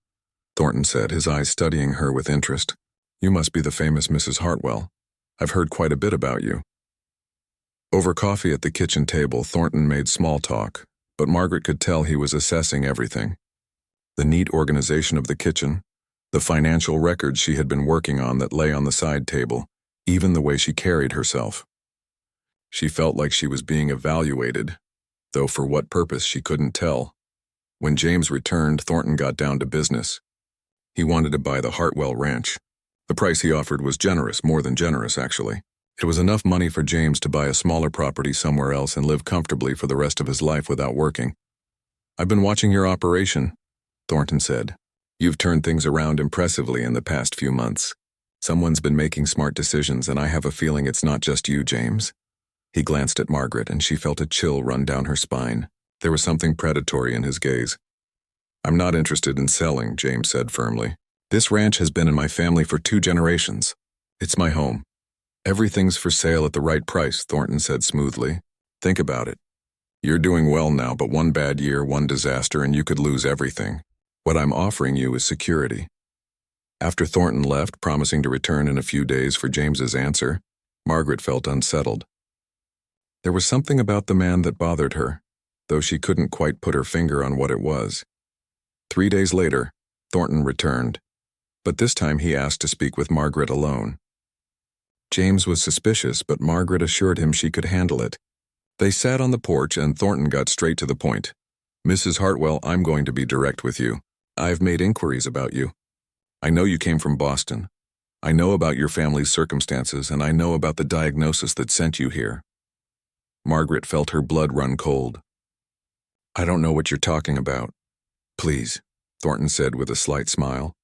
Thornton said, his eyes studying her with interest. You must be the famous Mrs. Hartwell. I've heard quite a bit about you. Over coffee at the kitchen table, Thornton made small talk, but Margaret could tell he was assessing everything. The neat organization of the kitchen, the financial records she had been working on that lay on the side table, even the way she carried herself. She felt like she was being evaluated, though for what purpose she couldn't tell. When James returned, Thornton got down to business. He wanted to buy the Hartwell Ranch. The price he offered was generous, more than generous, actually. It was enough money for James to buy a smaller property somewhere else and live comfortably for the rest of his life without working. I've been watching your operation, Thornton said. You've turned things around impressively in the past few months. Someone's been making smart decisions, and I have a feeling it's not just you, James. He glanced at Margaret, and she felt a chill run down her spine. There was something predatory in his gaze. I'm not interested in selling, James said firmly. This ranch has been in my family for 2 generations. It's my home. Everything's for sale at the right price, Thornton said smoothly. Think about it. You're doing well now, but one bad year, one disaster, and you could lose everything. What I'm offering you is security. After Thornton left, promising to return in a few days for James's answer, Margaret felt unsettled. There was something about the man that bothered her, though she couldn't quite put her finger on what it was. 3 days later, Thornton returned, but this time he asked to speak with Margaret alone. James was suspicious, but Margaret assured him she could handle it. They sat on the porch and Thornton got straight to the point. Mrs. Hartwell, I'm going to be direct with you. I've made inquiries about you. I know you came from Boston. I know about your family's circumstances, and I know about the diagnosis that sent you here. Margaret felt her blood run cold. I don't know what you're talking about. Please, Thornton said with a slight smile.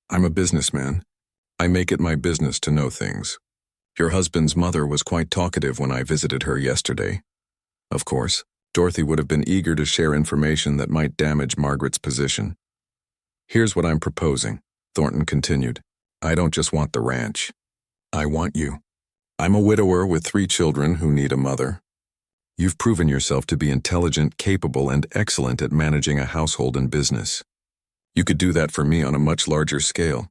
I'm a businessman. I make it my business to know things. Your husband's mother was quite talkative when I visited her yesterday. Of course, Dorothy would have been eager to share information that might damage Margaret's position. Here's what I'm proposing, Thornton continued. I don't just want the ranch. I want you. I'm a widower with 3 children who need a mother. You've proven yourself to be intelligent, capable, and excellent at managing a household and business. You could do that for me on a much larger scale.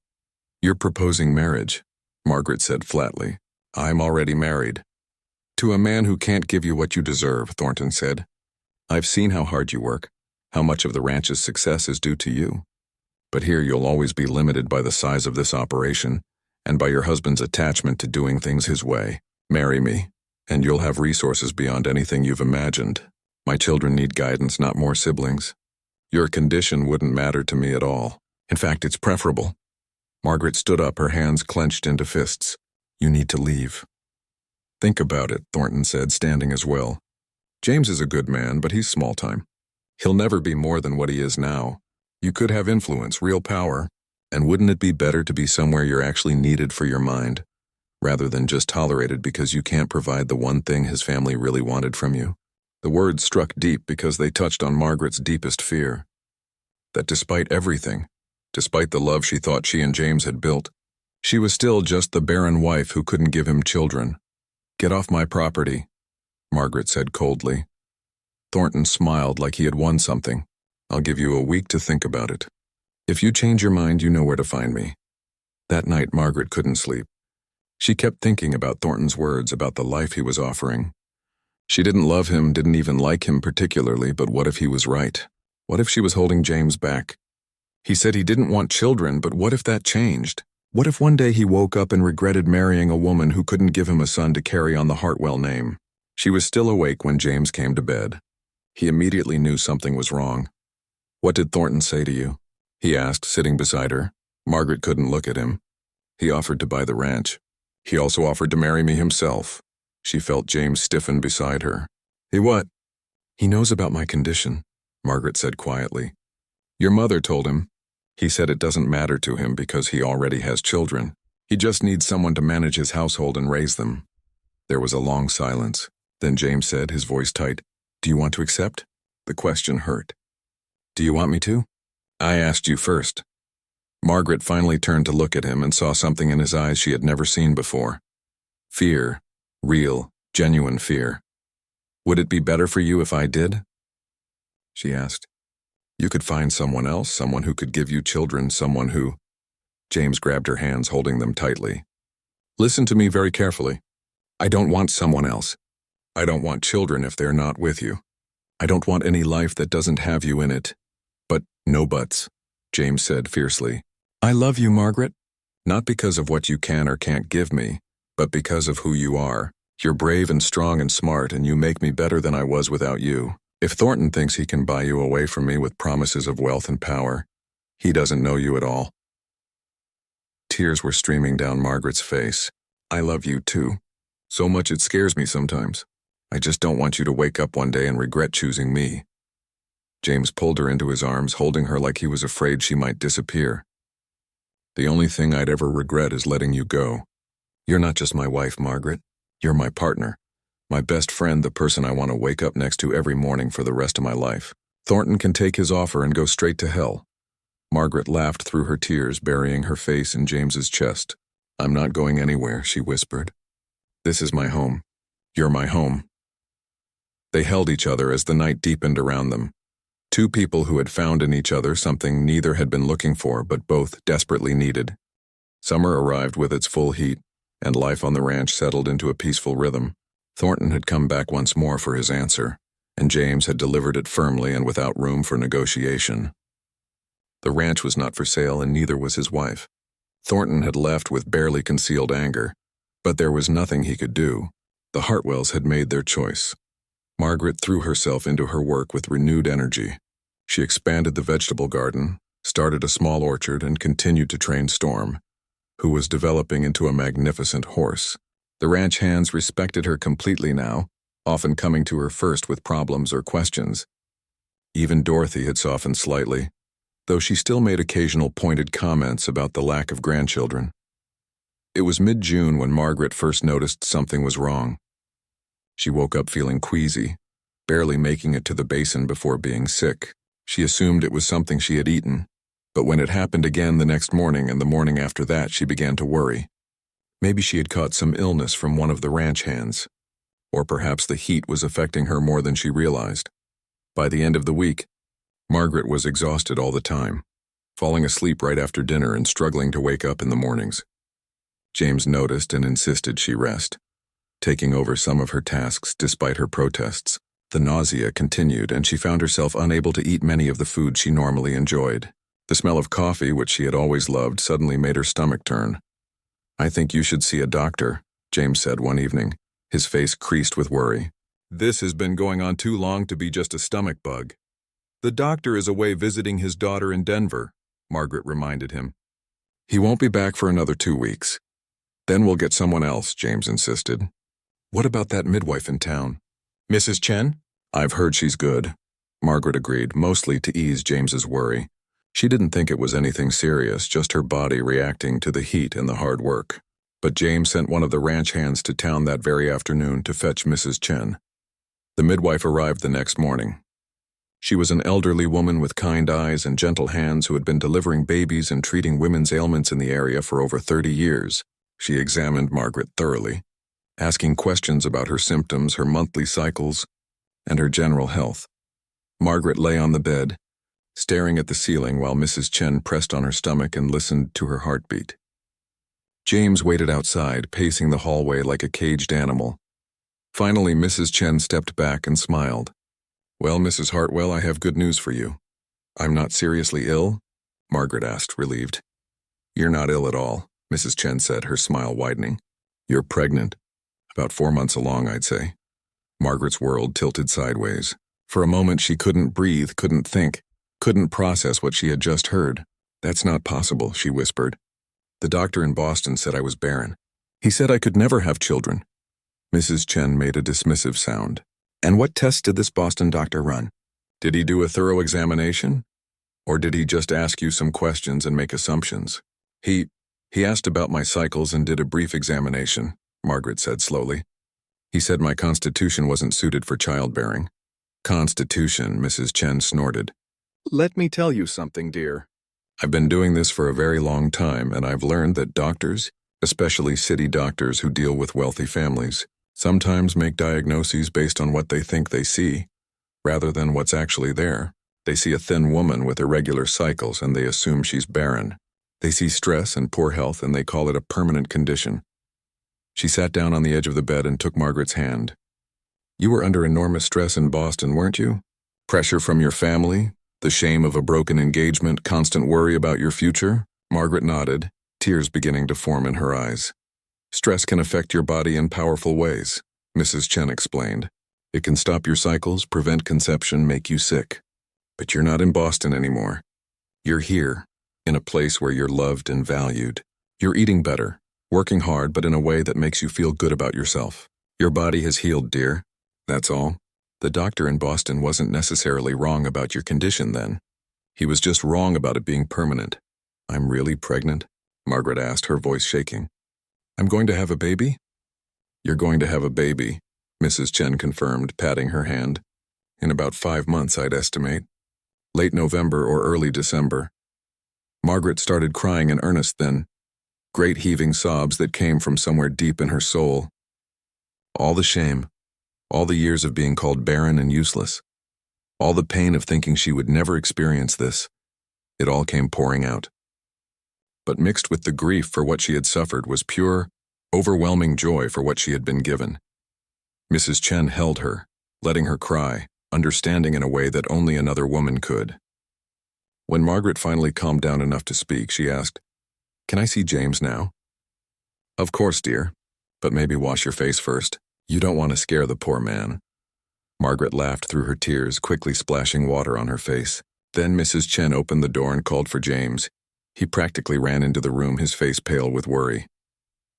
You're proposing marriage, Margaret said flatly. I'm already married. To a man who can't give you what you deserve, Thornton said. I've seen how hard you work, how much of the ranch's success is due to you. But here you'll always be limited by the size of this operation and by your husband's attachment to doing things his way. Marry me, and you'll have resources beyond anything you've imagined. My children need guidance, not more siblings. Your condition wouldn't matter to me at all. In fact, it's preferable. Margaret stood up, her hands clenched into fists. You need to leave. Think about it, Thornton said, standing as well. James is a good man, but he's small time. He'll never be more than what he is now. You could have influence, real power, and wouldn't it be better to be somewhere you're actually needed for your mind, rather than just tolerated because you can't provide the one thing his family really wanted from you? The words struck deep because they touched on Margaret's deepest fear. That despite everything, despite the love she thought she and James had built, she was still just the barren wife who couldn't give him children. Get off my property, Margaret said coldly. Thornton smiled like he had won something. I'll give you a week to think about it. If you change your mind, you know where to find me. That night, Margaret couldn't sleep. She kept thinking about Thornton's words, about the life he was offering. She didn't love him, didn't even like him particularly, but what if he was right? What if she was holding James back? He said he didn't want children, but what if that changed? What if one day he woke up and regretted marrying a woman who couldn't give him a son to carry on the Hartwell name? She was still awake when James came to bed. He immediately knew something was wrong. What did Thornton say to you? He asked, sitting beside her. Margaret couldn't look at him. He offered to buy the ranch. He also offered to marry me himself. She felt James stiffen beside her. He what? He knows about my condition, Margaret said quietly. Your mother told him. He said it doesn't matter to him because he already has children. He just needs someone to manage his household and raise them. There was a long silence. Then James said, his voice tight, Do you want to accept? The question hurt. Do you want me to? I asked you first. Margaret finally turned to look at him and saw something in his eyes she had never seen before. Fear. Real, genuine fear. Would it be better for you if I did? she asked. You could find someone else, someone who could give you children, someone who... James grabbed her hands, holding them tightly. Listen to me very carefully. I don't want someone else. I don't want children if they're not with you. I don't want any life that doesn't have you in it. But no buts, James said fiercely. I love you, Margaret. Not because of what you can or can't give me, but because of who you are. You're brave and strong and smart, and you make me better than I was without you. If Thornton thinks he can buy you away from me with promises of wealth and power, he doesn't know you at all. Tears were streaming down Margaret's face. I love you too. So much it scares me sometimes. I just don't want you to wake up one day and regret choosing me. James pulled her into his arms, holding her like he was afraid she might disappear. The only thing I'd ever regret is letting you go. You're not just my wife, Margaret. You're my partner, my best friend, the person I want to wake up next to every morning for the rest of my life. Thornton can take his offer and go straight to hell. Margaret laughed through her tears, burying her face in James's chest. I'm not going anywhere, she whispered. This is my home. You're my home. They held each other as the night deepened around them. Two people who had found in each other something neither had been looking for, but both desperately needed. Summer arrived with its full heat, and life on the ranch settled into a peaceful rhythm. Thornton had come back once more for his answer, and James had delivered it firmly and without room for negotiation. The ranch was not for sale, and neither was his wife. Thornton had left with barely concealed anger, but there was nothing he could do. The Hartwells had made their choice. Margaret threw herself into her work with renewed energy. She expanded the vegetable garden, started a small orchard, and continued to train Storm, who was developing into a magnificent horse. The ranch hands respected her completely now, often coming to her first with problems or questions. Even Dorothy had softened slightly, though she still made occasional pointed comments about the lack of grandchildren. It was mid-June when Margaret first noticed something was wrong. She woke up feeling queasy, barely making it to the basin before being sick. She assumed it was something she had eaten, but when it happened again the next morning and the morning after that, she began to worry. Maybe she had caught some illness from one of the ranch hands, or perhaps the heat was affecting her more than she realized. By the end of the week, Margaret was exhausted all the time, falling asleep right after dinner and struggling to wake up in the mornings. James noticed and insisted she rest, taking over some of her tasks despite her protests. The nausea continued, and she found herself unable to eat many of the foods she normally enjoyed. The smell of coffee, which she had always loved, suddenly made her stomach turn. I think you should see a doctor, James said one evening, his face creased with worry. This has been going on too long to be just a stomach bug. The doctor is away visiting his daughter in Denver, Margaret reminded him. He won't be back for another 2 weeks. Then we'll get someone else, James insisted. What about that midwife in town? Mrs. Chen? I've heard she's good, Margaret agreed, mostly to ease James's worry. She didn't think it was anything serious, just her body reacting to the heat and the hard work. But James sent one of the ranch hands to town that very afternoon to fetch Mrs. Chen. The midwife arrived the next morning. She was an elderly woman with kind eyes and gentle hands who had been delivering babies and treating women's ailments in the area for over 30 years. She examined Margaret thoroughly, asking questions about her symptoms, her monthly cycles, and her general health. Margaret lay on the bed, staring at the ceiling while Mrs. Chen pressed on her stomach and listened to her heartbeat. James waited outside, pacing the hallway like a caged animal. Finally, Mrs. Chen stepped back and smiled. Well, Mrs. Hartwell, I have good news for you. I'm not seriously ill? Margaret asked, relieved. You're not ill at all, Mrs. Chen said, her smile widening. You're pregnant. About 4 months along, I'd say. Margaret's world tilted sideways. For a moment, she couldn't breathe, couldn't think, couldn't process what she had just heard. That's not possible, she whispered. The doctor in Boston said I was barren. He said I could never have children. Mrs. Chen made a dismissive sound. And what tests did this Boston doctor run? Did he do a thorough examination? Or did he just ask you some questions and make assumptions? He asked about my cycles and did a brief examination, Margaret said slowly. He said my constitution wasn't suited for childbearing. Constitution, Mrs. Chen snorted. Let me tell you something, dear. I've been doing this for a very long time, and I've learned that doctors, especially city doctors who deal with wealthy families, sometimes make diagnoses based on what they think they see, rather than what's actually there. They see a thin woman with irregular cycles and they assume she's barren. They see stress and poor health and they call it a permanent condition. She sat down on the edge of the bed and took Margaret's hand. You were under enormous stress in Boston, weren't you? Pressure from your family? The shame of a broken engagement? Constant worry about your future? Margaret nodded, tears beginning to form in her eyes. Stress can affect your body in powerful ways, Mrs. Chen explained. It can stop your cycles, prevent conception, make you sick. But you're not in Boston anymore. You're here, in a place where you're loved and valued. You're eating better, working hard, but in a way that makes you feel good about yourself. Your body has healed, dear. That's all. The doctor in Boston wasn't necessarily wrong about your condition then. He was just wrong about it being permanent. I'm really pregnant? Margaret asked, her voice shaking. I'm going to have a baby? You're going to have a baby, Mrs. Chen confirmed, patting her hand. In about 5 months, I'd estimate. Late November or early December. Margaret started crying in earnest then, great heaving sobs that came from somewhere deep in her soul. All the shame, all the years of being called barren and useless, all the pain of thinking she would never experience this, it all came pouring out. But mixed with the grief for what she had suffered was pure, overwhelming joy for what she had been given. Mrs. Chen held her, letting her cry, understanding in a way that only another woman could. When Margaret finally calmed down enough to speak, she asked, Can I see James now? Of course, dear, but maybe wash your face first. You don't want to scare the poor man. Margaret laughed through her tears, quickly splashing water on her face. Then Mrs. Chen opened the door and called for James. He practically ran into the room, his face pale with worry.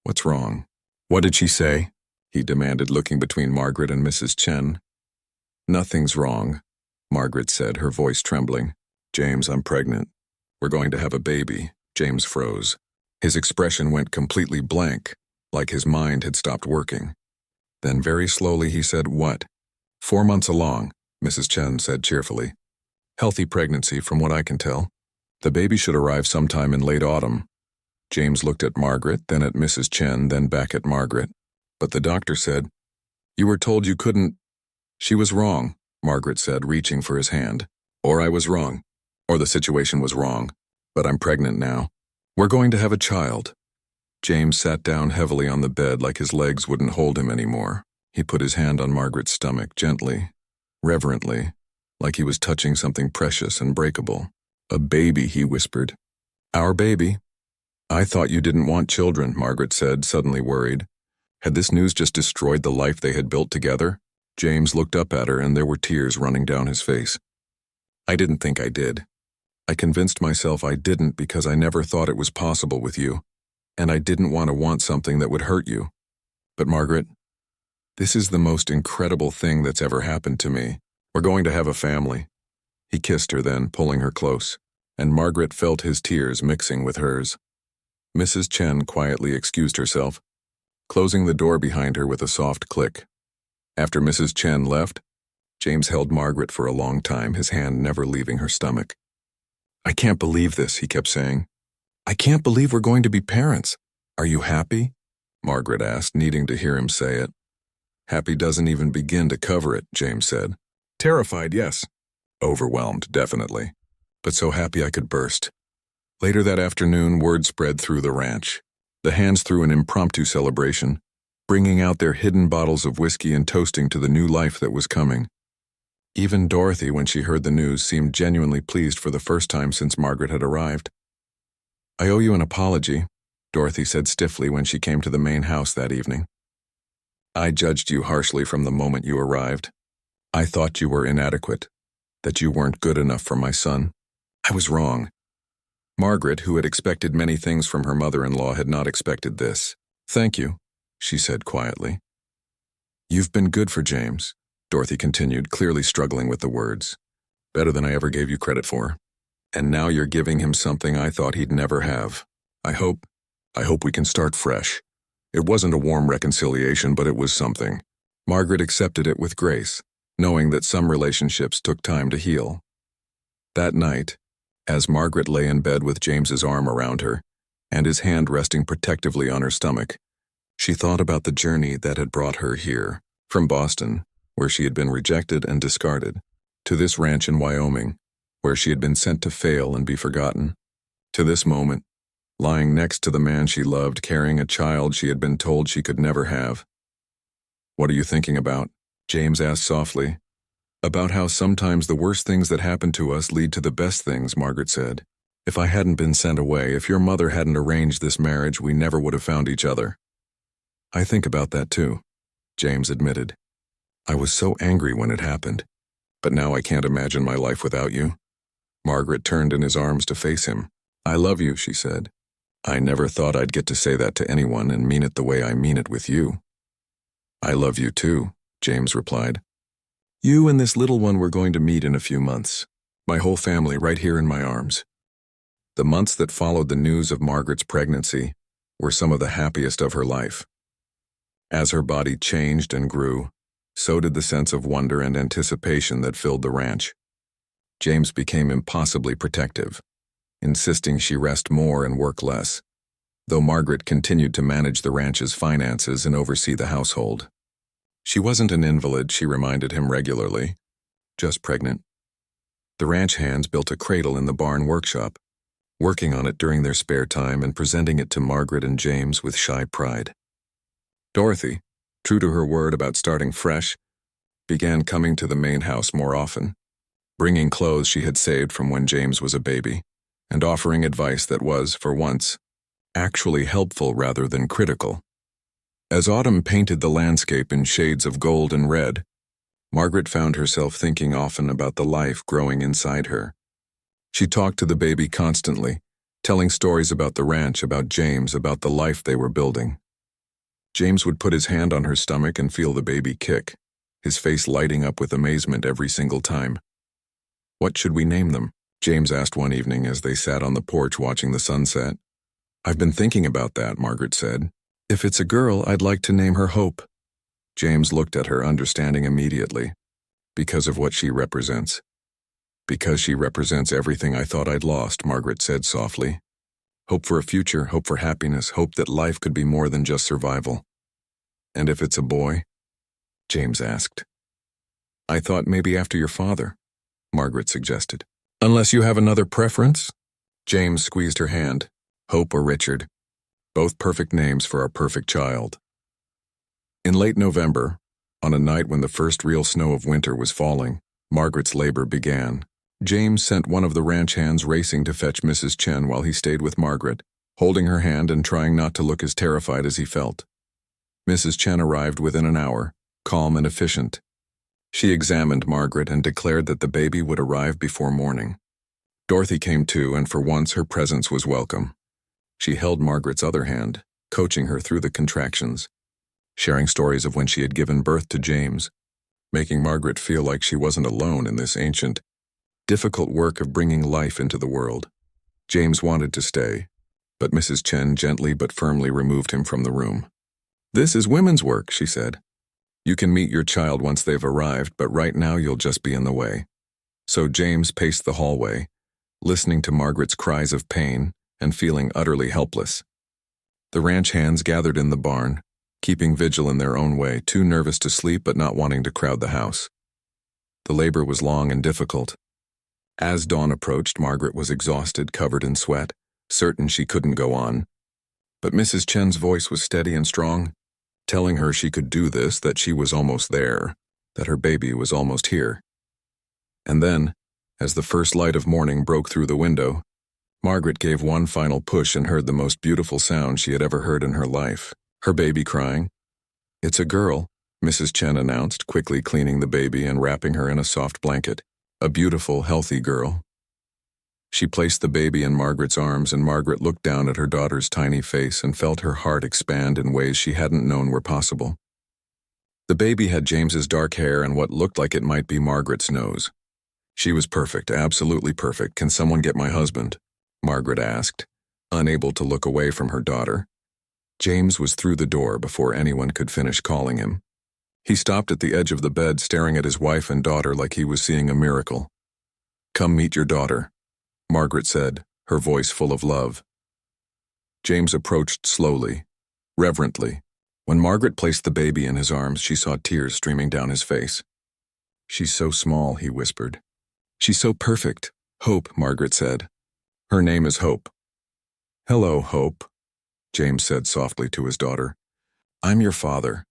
What's wrong? What did she say? He demanded, looking between Margaret and Mrs. Chen. Nothing's wrong, Margaret said, her voice trembling. James, I'm pregnant. We're going to have a baby. James froze. His expression went completely blank, like his mind had stopped working. Then very slowly he said, What? 4 months along, Mrs. Chen said cheerfully. Healthy pregnancy from what I can tell. The baby should arrive sometime in late autumn. James looked at Margaret, then at Mrs. Chen, then back at Margaret. But the doctor said, You were told you couldn't. She was wrong, Margaret said, reaching for his hand. Or I was wrong. Or the situation was wrong. But I'm pregnant now. We're going to have a child. James sat down heavily on the bed like his legs wouldn't hold him anymore. He put his hand on Margaret's stomach, gently, reverently, like he was touching something precious and breakable. A baby, he whispered. Our baby. I thought you didn't want children, Margaret said, suddenly worried. Had this news just destroyed the life they had built together? James looked up at her and there were tears running down his face. I didn't think I did. I convinced myself I didn't because I never thought it was possible with you, and I didn't want something that would hurt you. But Margaret, this is the most incredible thing that's ever happened to me. We're going to have a family. He kissed her then, pulling her close, and Margaret felt his tears mixing with hers. Mrs. Chen quietly excused herself, closing the door behind her with a soft click. After Mrs. Chen left, James held Margaret for a long time, his hand never leaving her stomach. I can't believe this, he kept saying. I can't believe we're going to be parents. Are you happy? Margaret asked, needing to hear him say it. Happy doesn't even begin to cover it, James said. Terrified, yes. Overwhelmed, definitely. But so happy I could burst. Later that afternoon, word spread through the ranch. The hands threw an impromptu celebration, bringing out their hidden bottles of whiskey and toasting to the new life that was coming. Even Dorothy, when she heard the news, seemed genuinely pleased for the first time since Margaret had arrived. I owe you an apology, Dorothy said stiffly when she came to the main house that evening. I judged you harshly from the moment you arrived. I thought you were inadequate, that you weren't good enough for my son. I was wrong. Margaret, who had expected many things from her mother-in-law, had not expected this. Thank you, she said quietly. You've been good for James, Dorothy continued, clearly struggling with the words. Better than I ever gave you credit for. And now you're giving him something I thought he'd never have. I hope we can start fresh. It wasn't a warm reconciliation, but it was something. Margaret accepted it with grace, knowing that some relationships took time to heal. That night, as Margaret lay in bed with James's arm around her and his hand resting protectively on her stomach, she thought about the journey that had brought her here, from Boston, where she had been rejected and discarded, To this ranch in Wyoming, where she had been sent to fail and be forgotten. To this moment, lying next to the man she loved, carrying a child she had been told she could never have. "What are you thinking about?" James asked softly. "About how sometimes the worst things that happen to us lead to the best things," Margaret said. "If I hadn't been sent away, if your mother hadn't arranged this marriage, we never would have found each other." "I think about that too," James admitted. "I was so angry when it happened, but now I can't imagine my life without you." Margaret turned in his arms to face him. "I love you," she said. "I never thought I'd get to say that to anyone and mean it the way I mean it with you." "I love you too," James replied. "You and this little one were going to meet in a few months. My whole family right here in my arms." The months that followed the news of Margaret's pregnancy were some of the happiest of her life. As her body changed and grew, so did the sense of wonder and anticipation that filled the ranch. James became impossibly protective, insisting she rest more and work less, though Margaret continued to manage the ranch's finances and oversee the household. She wasn't an invalid, she reminded him regularly, just pregnant. The ranch hands built a cradle in the barn workshop, working on it during their spare time and presenting it to Margaret and James with shy pride. Dorothy, true to her word about starting fresh, began coming to the main house more often, bringing clothes she had saved from when James was a baby, and offering advice that was, for once, actually helpful rather than critical. As autumn painted the landscape in shades of gold and red, Margaret found herself thinking often about the life growing inside her. She talked to the baby constantly, telling stories about the ranch, about James, about the life they were building. James would put his hand on her stomach and feel the baby kick, his face lighting up with amazement every single time. "What should we name them?" James asked one evening as they sat on the porch watching the sunset. "I've been thinking about that," Margaret said. "If it's a girl, I'd like to name her Hope." James looked at her, understanding immediately. "Because of what she represents." "Because she represents everything I thought I'd lost," Margaret said softly. "Hope for a future, hope for happiness, hope that life could be more than just survival." "And if it's a boy?" James asked. "I thought maybe after your father," Margaret suggested. "Unless you have another preference?" James squeezed her hand. "Hope or Richard. Both perfect names for our perfect child." In late November, on a night when the first real snow of winter was falling, Margaret's labor began. James sent one of the ranch hands racing to fetch Mrs. Chen while he stayed with Margaret, holding her hand and trying not to look as terrified as he felt. Mrs. Chen arrived within an hour, calm and efficient. She examined Margaret and declared that the baby would arrive before morning. Dorothy came too, and for once her presence was welcome. She held Margaret's other hand, coaching her through the contractions, sharing stories of when she had given birth to James, making Margaret feel like she wasn't alone in this ancient, difficult work of bringing life into the world. James wanted to stay, but Mrs. Chen gently but firmly removed him from the room. "This is women's work," she said. "You can meet your child once they've arrived, but right now you'll just be in the way." So James paced the hallway, listening to Margaret's cries of pain and feeling utterly helpless. The ranch hands gathered in the barn, keeping vigil in their own way, too nervous to sleep but not wanting to crowd the house. The labor was long and difficult. As dawn approached, Margaret was exhausted, covered in sweat, certain she couldn't go on. But Mrs. Chen's voice was steady and strong, telling her she could do this, that she was almost there, that her baby was almost here. And then, as the first light of morning broke through the window, Margaret gave one final push and heard the most beautiful sound she had ever heard in her life. Her baby crying. "It's a girl," Mrs. Chen announced, quickly cleaning the baby and wrapping her in a soft blanket. "A beautiful, healthy girl." She placed the baby in Margaret's arms, and Margaret looked down at her daughter's tiny face and felt her heart expand in ways she hadn't known were possible. The baby had James's dark hair and what looked like it might be Margaret's nose. She was perfect, absolutely perfect. "Can someone get my husband?" Margaret asked, unable to look away from her daughter. James was through the door before anyone could finish calling him. He stopped at the edge of the bed, staring at his wife and daughter like he was seeing a miracle. "Come meet your daughter," Margaret said, her voice full of love. James approached slowly, reverently. When Margaret placed the baby in his arms, she saw tears streaming down his face. She's so small, he whispered. She's so perfect. Hope, Margaret said. Her name is Hope. Hello, Hope, James said softly to his daughter. I'm your father,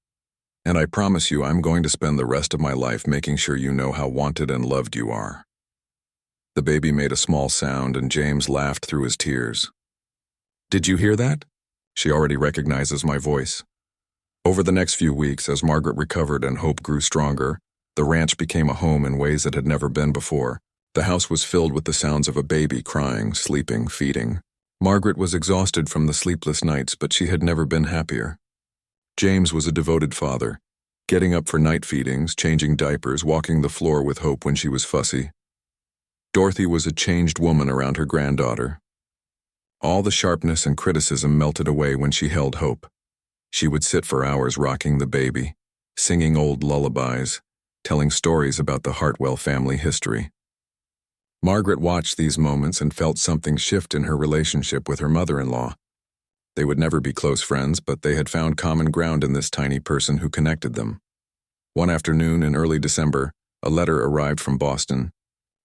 and I promise you I'm going to spend the rest of my life making sure you know how wanted and loved you are. The baby made a small sound, and James laughed through his tears. Did you hear that? She already recognizes my voice. Over the next few weeks, as Margaret recovered and Hope grew stronger, the ranch became a home in ways it had never been before. The house was filled with the sounds of a baby crying, sleeping, feeding. Margaret was exhausted from the sleepless nights, but she had never been happier. James was a devoted father, getting up for night feedings, changing diapers, walking the floor with Hope when she was fussy. Dorothy was a changed woman around her granddaughter. All the sharpness and criticism melted away when she held Hope. She would sit for hours rocking the baby, singing old lullabies, telling stories about the Hartwell family history. Margaret watched these moments and felt something shift in her relationship with her mother-in-law. They would never be close friends, but they had found common ground in this tiny person who connected them. One afternoon in early December, a letter arrived from Boston.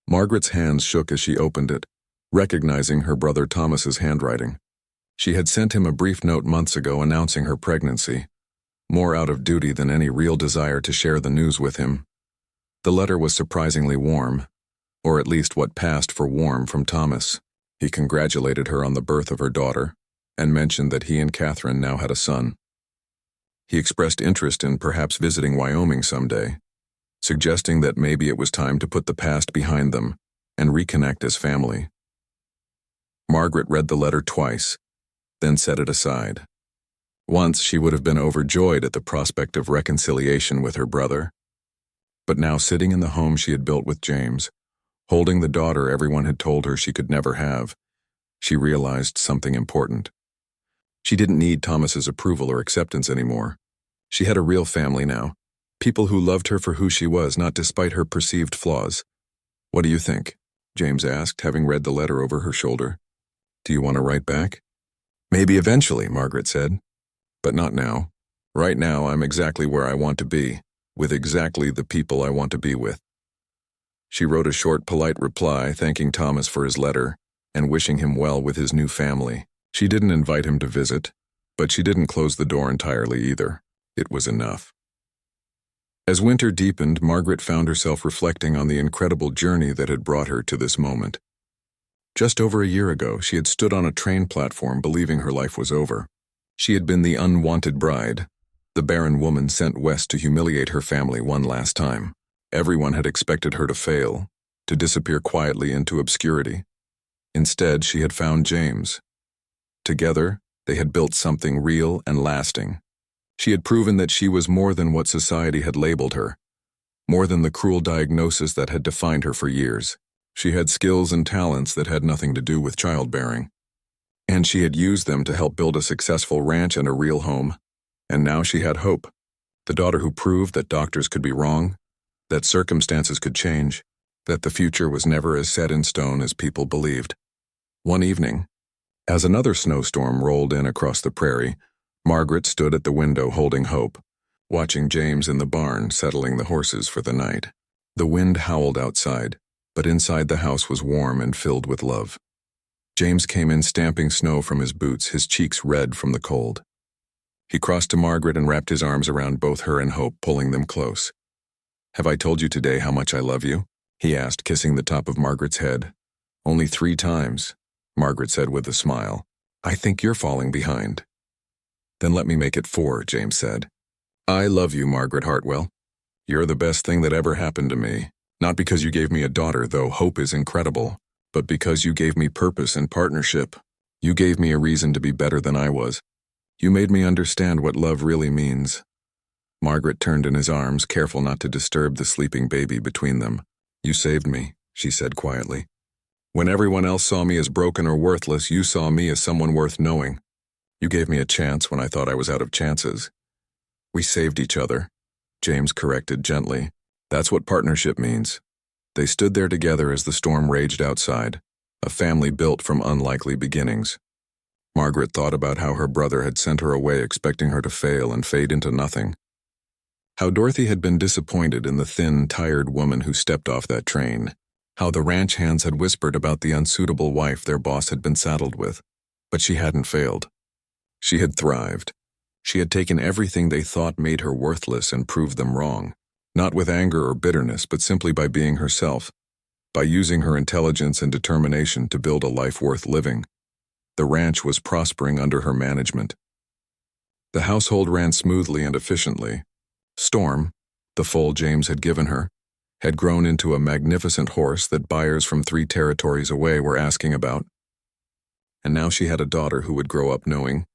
Margaret's hands shook as she opened it, recognizing her brother Thomas's handwriting. She had sent him a brief note months ago announcing her pregnancy, more out of duty than any real desire to share the news with him. The letter was surprisingly warm, or at least what passed for warm from Thomas. He congratulated her on the birth of her daughter, and mentioned that he and Catherine now had a son. He expressed interest in perhaps visiting Wyoming someday, suggesting that maybe it was time to put the past behind them and reconnect as family. Margaret read the letter twice, then set it aside. Once she would have been overjoyed at the prospect of reconciliation with her brother, but now sitting in the home she had built with James, holding the daughter everyone had told her she could never have, she realized something important. She didn't need Thomas's approval or acceptance anymore. She had a real family now, people who loved her for who she was, not despite her perceived flaws. What do you think? James asked, having read the letter over her shoulder. Do you want to write back? Maybe eventually, Margaret said. But not now. Right now, I'm exactly where I want to be, with exactly the people I want to be with. She wrote a short, polite reply, thanking Thomas for his letter and wishing him well with his new family. She didn't invite him to visit, but she didn't close the door entirely either. It was enough. As winter deepened, Margaret found herself reflecting on the incredible journey that had brought her to this moment. Just over a year ago, she had stood on a train platform believing her life was over. She had been the unwanted bride, the barren woman sent west to humiliate her family one last time. Everyone had expected her to fail, to disappear quietly into obscurity. Instead, she had found James. Together, they had built something real and lasting. She had proven that she was more than what society had labeled her, more than the cruel diagnosis that had defined her for years. She had skills and talents that had nothing to do with childbearing. And she had used them to help build a successful ranch and a real home. And now she had Hope, the daughter who proved that doctors could be wrong, that circumstances could change, that the future was never as set in stone as people believed. One evening, as another snowstorm rolled in across the prairie, Margaret stood at the window holding Hope, watching James in the barn settling the horses for the night. The wind howled outside, but inside the house was warm and filled with love. James came in stamping snow from his boots, his cheeks red from the cold. He crossed to Margaret and wrapped his arms around both her and Hope, pulling them close. "Have I told you today how much I love you?" he asked, kissing the top of Margaret's head. "Only 3 times, Margaret said with a smile. "I think you're falling behind." "Then let me make it 4, James said. "I love you, Margaret Hartwell. You're the best thing that ever happened to me. Not because you gave me a daughter, though Hope is incredible, but because you gave me purpose and partnership. You gave me a reason to be better than I was. You made me understand what love really means." Margaret turned in his arms, careful not to disturb the sleeping baby between them. "You saved me," she said quietly. "When everyone else saw me as broken or worthless, you saw me as someone worth knowing. You gave me a chance when I thought I was out of chances." "We saved each other," James corrected gently. "That's what partnership means." They stood there together as the storm raged outside, a family built from unlikely beginnings. Margaret thought about how her brother had sent her away expecting her to fail and fade into nothing. How Dorothy had been disappointed in the thin, tired woman who stepped off that train. How the ranch hands had whispered about the unsuitable wife their boss had been saddled with. But she hadn't failed. She had thrived. She had taken everything they thought made her worthless and proved them wrong. Not with anger or bitterness, but simply by being herself. By using her intelligence and determination to build a life worth living. The ranch was prospering under her management. The household ran smoothly and efficiently. Storm, the foal James had given her, had grown into a magnificent horse that buyers from 3 territories away were asking about. And now she had a daughter who would grow up knowing